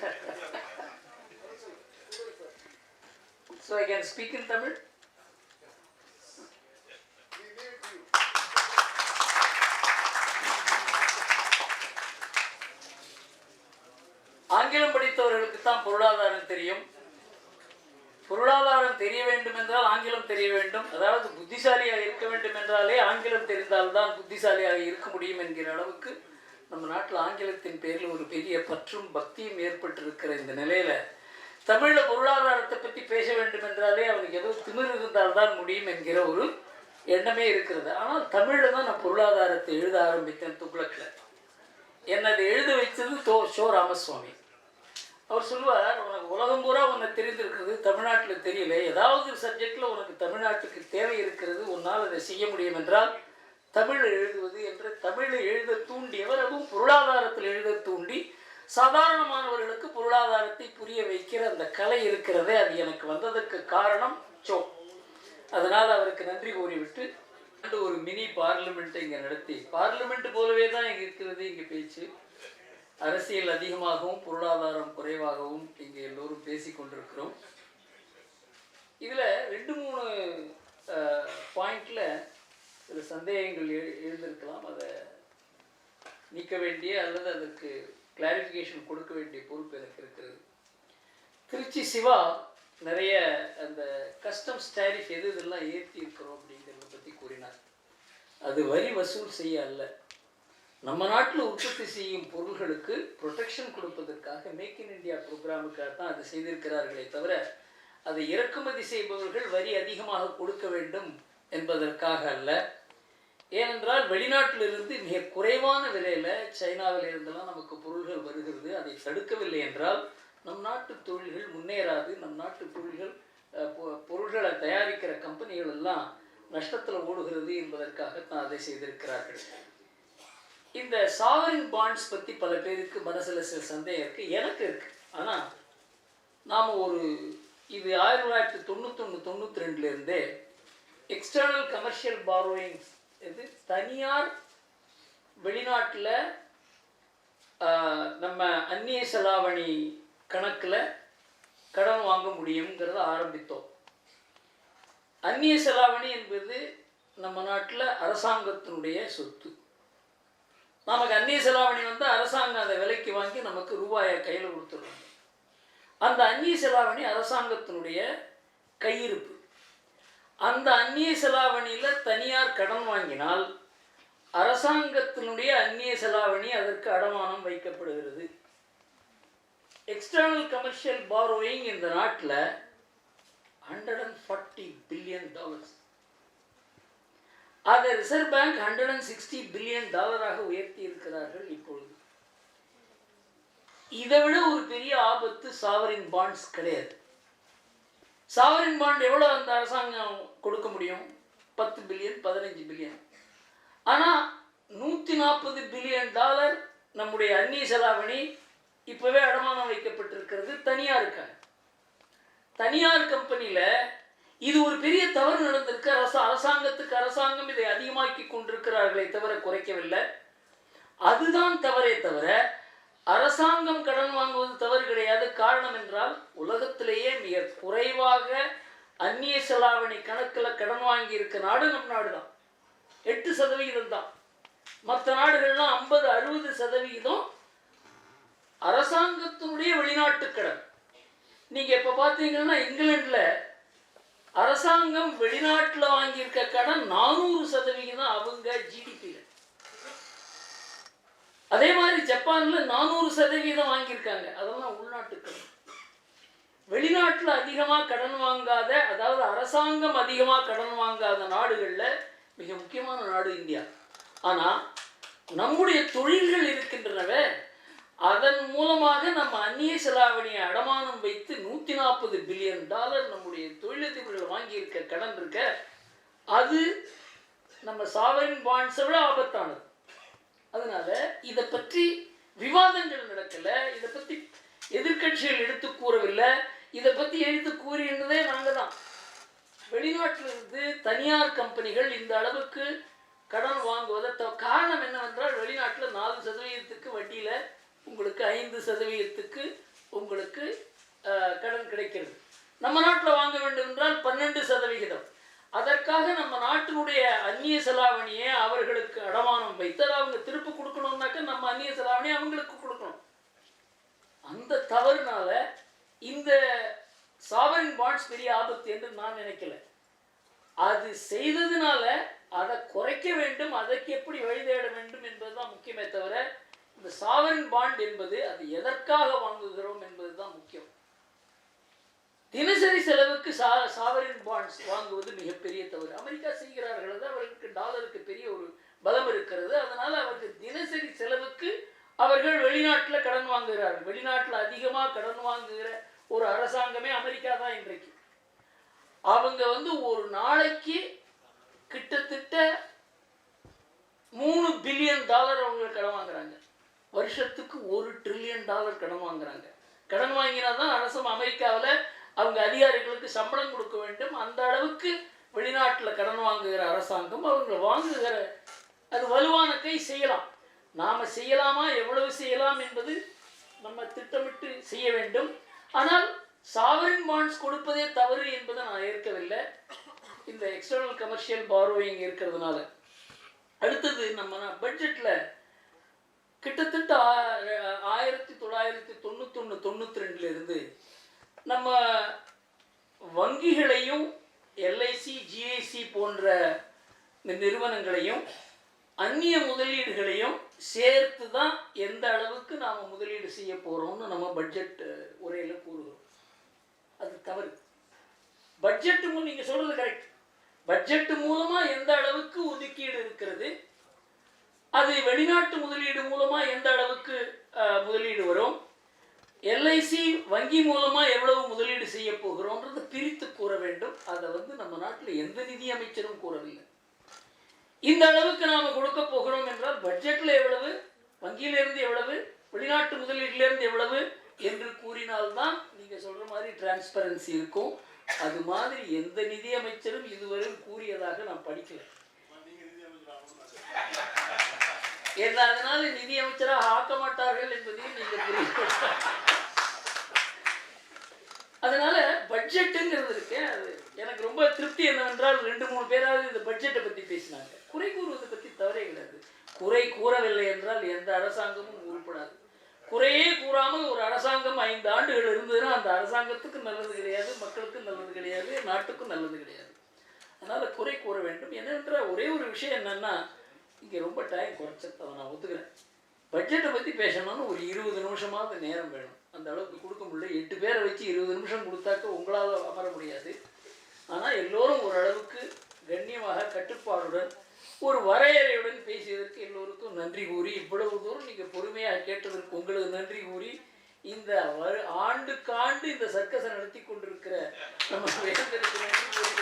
So I can speak in Tamil. ஆங்கிலம் படித்தவர்களுக்கு தான் பொருளாதாரம் தெரியும். பொருளாதாரம் தெரிய வேண்டும் என்றால் ஆங்கிலம் தெரிய வேண்டும். அதாவது புத்திசாலியாக இருக்க வேண்டும் என்றாலே ஆங்கிலம் தெரிந்தால்தான் புத்திசாலியாக இருக்க முடியும் என்கிற அளவுக்கு நம்ம நாட்டில் ஆங்கிலத்தின் பேரில் ஒரு பெரிய பற்றும் பக்தியும் ஏற்பட்டிருக்கிற இந்த நிலையில் தமிழில் பொருளாதாரத்தை பற்றி பேச வேண்டும் என்றாலே அவனுக்கு ஏதோ திமிர் இருந்தால்தான் முடியும் என்கிற ஒரு எண்ணமே இருக்கிறது. ஆனால் தமிழில் தான் நான் பொருளாதாரத்தை எழுத ஆரம்பித்தேன். துக்ளக்கில் என்னது எழுத வைத்தது ஷோ ராமசுவாமி. அவர் சொல்லுவார், உனக்கு உலகம் பூரா உனக்கு தெரிந்திருக்கிறது, தமிழ்நாட்டில் தெரியல. ஏதாவது ஒரு சப்ஜெக்டில் உனக்கு தமிழ்நாட்டுக்கு தேவை இருக்கிறது, உன்னால் அதை செய்ய முடியும் என்றால் தமிழ் எழுதுவது என்று தமிழை எழுத தூண்டியவர். அதுவும் பொருளாதாரத்தில் எழுத தூண்டி சாதாரணமானவர்களுக்கு பொருளாதாரத்தை புரிய வைக்கிற அந்த கலை இருக்கிறதே, அது எனக்கு வந்ததற்கு காரணம் சோ. அதனால் அவருக்கு நன்றி கூறிவிட்டு ஒரு மினி பார்லிமெண்ட்டை இங்கே நடத்தி, பார்லிமெண்ட் போலவே தான் இங்கே இருக்கிறது. இங்கே பேச்சு அரசியல் அதிகமாகவும் பொருளாதாரம் குறைவாகவும் இங்கே எல்லோரும் பேசி கொண்டிருக்கிறோம். இதில் 2-3 பாயிண்டில் சில சந்தேகங்கள் எழுந்திருக்கலாம். அதை நீக்க வேண்டிய அல்லது அதற்கு கிளாரிஃபிகேஷன் கொடுக்க வேண்டிய பொறுப்பு எனக்கு இருக்கிறது. திருச்சி சிவா நிறைய அந்த கஸ்டம்ஸ் டேரிஃப் இதெல்லாம் ஏற்றி இருக்கிறோம் அப்படிங்கிறத பற்றி கூறினார். அது வரி வசூல் செய்ய அல்ல, நம்ம நாட்டில் உற்பத்தி செய்யும் பொருள்களுக்கு ப்ரொடெக்ஷன் கொடுப்பதற்காக மேக் இன் இந்தியா ப்ரோக்ராமுக்காக தான் அது செய்திருக்கிறார்களே தவிர அதை இறக்குமதி செய்பவர்கள் வரி அதிகமாக கொடுக்க வேண்டும் என்பதற்காக அல்ல. ஏனென்றால் வெளிநாட்டிலிருந்து மிக குறைவான விலையில் சைனாவில் இருந்தெல்லாம் நமக்கு பொருள்கள் வருகிறது. அதை தடுக்கவில்லை என்றால் நம் நாட்டு தொழில்கள் முன்னேறாது. நம் நாட்டு பொருள்களை தயாரிக்கிற கம்பெனிகள் எல்லாம் நஷ்டத்தில் ஓடுகிறது என்பதற்காகத்தான் அதை செய்திருக்கிறார்கள். இந்த சாவரின் பாண்ட்ஸ் பற்றி பல பேருக்கு மனசில் சில சந்தேகம் இருக்குது, எனக்கு இருக்குது. ஆனால் நாம் இது 1991-92 எக்ஸ்டர்னல் கமர்ஷியல் பாரோயிங்ஸ், இது தனியார் வெளிநாட்டில் நம்ம அந்நிய செலாவணி கணக்கில் கடன் வாங்க முடியுங்கிறத ஆரம்பித்தோம். அந்நிய செலாவணி என்பது நம்ம நாட்டில் அரசாங்கத்தினுடைய சொத்து. நமக்கு அந்நிய செலாவணி வந்து அரசாங்கம் அதை விலைக்கு வாங்கி நமக்கு ரூபாயை கையில் கொடுத்துருவாங்க. அந்த அந்நிய செலாவணி அரசாங்கத்தினுடைய கையிருப்பு. அந்த அந்நிய செலாவணியில் தனியார் கடன் வாங்கினால் அரசாங்கத்தினுடைய அந்நிய செலாவணி அதற்கு அடமானம் வைக்கப்படுகிறது. எக்ஸ்டர்னல் கமர்ஷியல் பாரோயிங் இந்த நாட்டில் $140 பில்லியன். அதை ரிசர்வ் பேங்க் $160 பில்லியன் உயர்த்தி இருக்கிறார்கள் இப்பொழுது. இதை விட ஒரு பெரிய ஆபத்து சாவரின் பாண்ட்ஸ் கிடையாது. சாவரின் பாண்ட் எவ்வளோ அந்த அரசாங்கம் கொடுக்க முடியும்? 10 பில்லியன் 15 பில்லியன். ஆனால் $140 பில்லியன் நம்முடைய அந்நிய செலாவணி இப்போவே அடமானம் வைக்கப்பட்டிருக்கிறது தனியாருக்காக. தனியார் கம்பெனியில் இது ஒரு பெரிய தவறு நடந்திருக்கு. அரசாங்கம் இதை அதிகமாக்கி கொண்டிருக்கிறார்களே தவிர குறைக்கவில்லை. அதுதான் தவறே தவிர அரசாங்கம் கடன் வாங்குவது தவறு கிடையாது. காரணம் என்றால் உலகத்திலேயே மிக குறைவாக அந்நிய செலாவணி கணக்கில் கடன் வாங்கி இருக்க நாடு நம் நாடு தான். 8% தான். மற்ற நாடுகள்லாம் 50-60% அரசாங்கத்தினுடைய வெளிநாட்டு கடன். நீங்கள் இப்போ பார்த்தீங்கன்னா இங்கிலாண்டில் அரசாங்கம் வெளிநாட்டில் வாங்கியிருக்க கடன் 400% அவங்க ஜிடிபியில். அதே மாதிரி ஜப்பானில் 400% வாங்கியிருக்காங்க. அதெல்லாம் உள்நாட்டு கடன். வெளிநாட்டில் அதிகமாக கடன் வாங்காத, அதாவது அரசாங்கம் அதிகமாக கடன் வாங்காத நாடுகளில் மிக முக்கியமான நாடு இந்தியா. ஆனால் நம்முடைய தொழில்கள் இருக்கின்றனவே, அதன் மூலமாக நம்ம அந்நிய செலாவணியை அடமானம் வைத்து $140 பில்லியன் நம்முடைய தொழிலதிபர்கள் வாங்கியிருக்க கடன் இருக்க, அது நம்ம சாவரின் பாண்ட்ஸை விட ஆபத்தானது. அதனால இதை பற்றி விவாதங்கள் நடக்கல, இதை பற்றி எதிர்க்கட்சிகள் எடுத்து கூறவில்லை. இதை பற்றி எடுத்து கூறினதே நாங்கள் தான். வெளிநாட்டில் இருந்து தனியார் கம்பெனிகள் இந்த அளவுக்கு கடன் வாங்குவதை காரணம் என்னவென்றால், வெளிநாட்டில் 4% வட்டியில் உங்களுக்கு 5% உங்களுக்கு கடன் கிடைக்கிறது. நம்ம நாட்டில் வாங்க வேண்டும் என்றால் 12%. அதற்காக நம்ம நாட்டினுடைய அந்நிய செலாவணியை அவர்களுக்கு அடமானம் வைத்து அதை அவங்க திருப்பி கொடுக்கணும்னாக்க நம்ம அந்நிய செலாவணியை அவங்களுக்கு கொடுக்கணும். அந்த தவறுனால இந்த சாவரின் பாண்ட்ஸ் பெரிய ஆபத்து என்று நான் நினைக்கல. அது செய்ததுனால அதை குறைக்க வேண்டும், அதற்கு எப்படி வழி தேட வேண்டும் என்பதுதான் முக்கியமே தவிர, இந்த சாவரின் பாண்ட் என்பது அது எதற்காக வாங்குகிறோம் என்பதுதான் முக்கியம். தினசரி செலவுக்கு சாவரின் பாண்ட்ஸ் வாங்குவது மிகப்பெரிய தவறு. அமெரிக்கா செய்கிறார்கள், அது அவர்களுக்கு டாலருக்கு பெரிய ஒரு பலம் இருக்கிறது. அதனால அவர்கள் தினசரி செலவுக்கு அவர்கள் வெளிநாட்டில் கடன் வாங்குகிறார்கள். வெளிநாட்டில் அதிகமாக கடன் வாங்குகிற ஒரு அரசாங்கமே அமெரிக்கா தான் இன்றைக்கு. அவங்க ஒரு நாளைக்கு கிட்டத்தட்ட $3 பில்லியன் அவங்க கடன் வாங்குறாங்க. வருஷத்துக்கு $1 ட்ரில்லியன் கடன் வாங்குறாங்க. கடன் வாங்கினா தான் அரசு அமெரிக்காவில் அவங்க அதிகாரிகளுக்கு சம்பளம் கொடுக்க வேண்டும். அந்த அளவுக்கு வெளிநாட்டில் கடன் வாங்குகிற அரசாங்கம் அவங்க வாங்குகிற அது வலுவான கை செய்யலாம். நாம் செய்யலாமா, எவ்வளவு செய்யலாம் என்பது நம்ம திட்டமிட்டு செய்ய வேண்டும். ஆனால் சாவரின் பாண்ட்ஸ் கொடுப்பதே தவறு என்பதை நான் ஏற்கவில்லை, இந்த எக்ஸ்டர்னல் கமர்ஷியல் பாரோயிங் இருக்கிறதுனால. அடுத்தது நம்ம பட்ஜெட்டில் கிட்டத்தட்ட 1991-92 நம்ம வங்கிகளையும் எல்ஐசி ஜிஐசி போன்ற நிறுவனங்களையும் அந்நிய முதலீடுகளையும் சேர்த்து தான் எந்த அளவுக்கு நாம் முதலீடு செய்ய போகிறோம்னு நம்ம பட்ஜெட் உரையில் கூறுகிறோம். அது தவறு. பட்ஜெட்டு நீங்கள் சொல்கிறது கரெக்ட். பட்ஜெட்டு மூலமாக எந்த அளவுக்கு ஒதுக்கீடு இருக்கிறது, அது வெளிநாட்டு முதலீடு மூலமாக எந்த அளவுக்கு முதலீடு வரும், எல்ஐசி வங்கி மூலமாக எவ்வளவு முதலீடு செய்ய போகிறோன்றது பிரித்து கூற வேண்டும். அதை நம்ம நாட்டில் எந்த நிதி அமைச்சரும் கூறவில்லை. இந்த அளவுக்கு நாம் கொடுக்க போகிறோம் என்றால் பட்ஜெட்டில் எவ்வளவு, வங்கியிலிருந்து எவ்வளவு, வெளிநாட்டு முதலீட்டிலிருந்து எவ்வளவு என்று கூறினால்தான் நீங்கள் சொல்கிற மாதிரி டிரான்ஸ்பரன்சி இருக்கும். அது மாதிரி எந்த நிதி அமைச்சரும் இதுவரை கூறியதாக நான் படிக்கல. அதனால நிதி அமைச்சராக ஆக்க மாட்டார்கள் என்பதையும் நீங்கள் புரியுது. அதனால பட்ஜெட்டுங்கிறது இருக்கு. அது எனக்கு ரொம்ப திருப்தி என்னவென்றால் 2-3 பேராவது இந்த பட்ஜெட்டை பற்றி பேசினாங்க. குறை கூறுவதை பற்றி தவறே கிடையாது. குறை கூறவில்லை என்றால் எந்த அரசாங்கமும் உருப்படாது. குறையே கூறாமல் ஒரு அரசாங்கம் 5 ஆண்டுகள் இருந்ததுன்னா அந்த அரசாங்கத்துக்கு நல்லது கிடையாது, மக்களுக்கும் நல்லது கிடையாது, நாட்டுக்கும் நல்லது கிடையாது. அதனால் குறை கூற வேண்டும். என்னென்ற ஒரே ஒரு விஷயம் என்னென்னா, இங்கே ரொம்ப டைம் குறைச்சதை நான் ஒத்துக்கிறேன். பட்ஜெட்டை பற்றி பேசணும்னு ஒரு 20 நிமிஷமாவது நேரம் வேணும். அந்த அளவுக்கு கொடுக்க முடியல. 8 பேரை வச்சு 20 நிமிஷம் கொடுத்தாக்க உங்களால் அமர முடியாது. ஆனால் எல்லோரும் ஓரளவுக்கு கண்ணியமாக கட்டுப்பாடுடன் ஒரு வரையறையுடன் பேசியதற்கு எல்லோருக்கும் நன்றி கூறி, இவ்வளவு தூரம் நீங்கள் பொறுமையாக கேட்டதற்கு உங்களுக்கு நன்றி கூறி, இந்த ஆண்டுக்காண்டு இந்த சர்க்கஸை நடத்தி கொண்டிருக்கிற நம்ம வேந்தருக்கு நன்றி கூறி.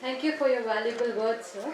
Thank you for your valuable words, sir.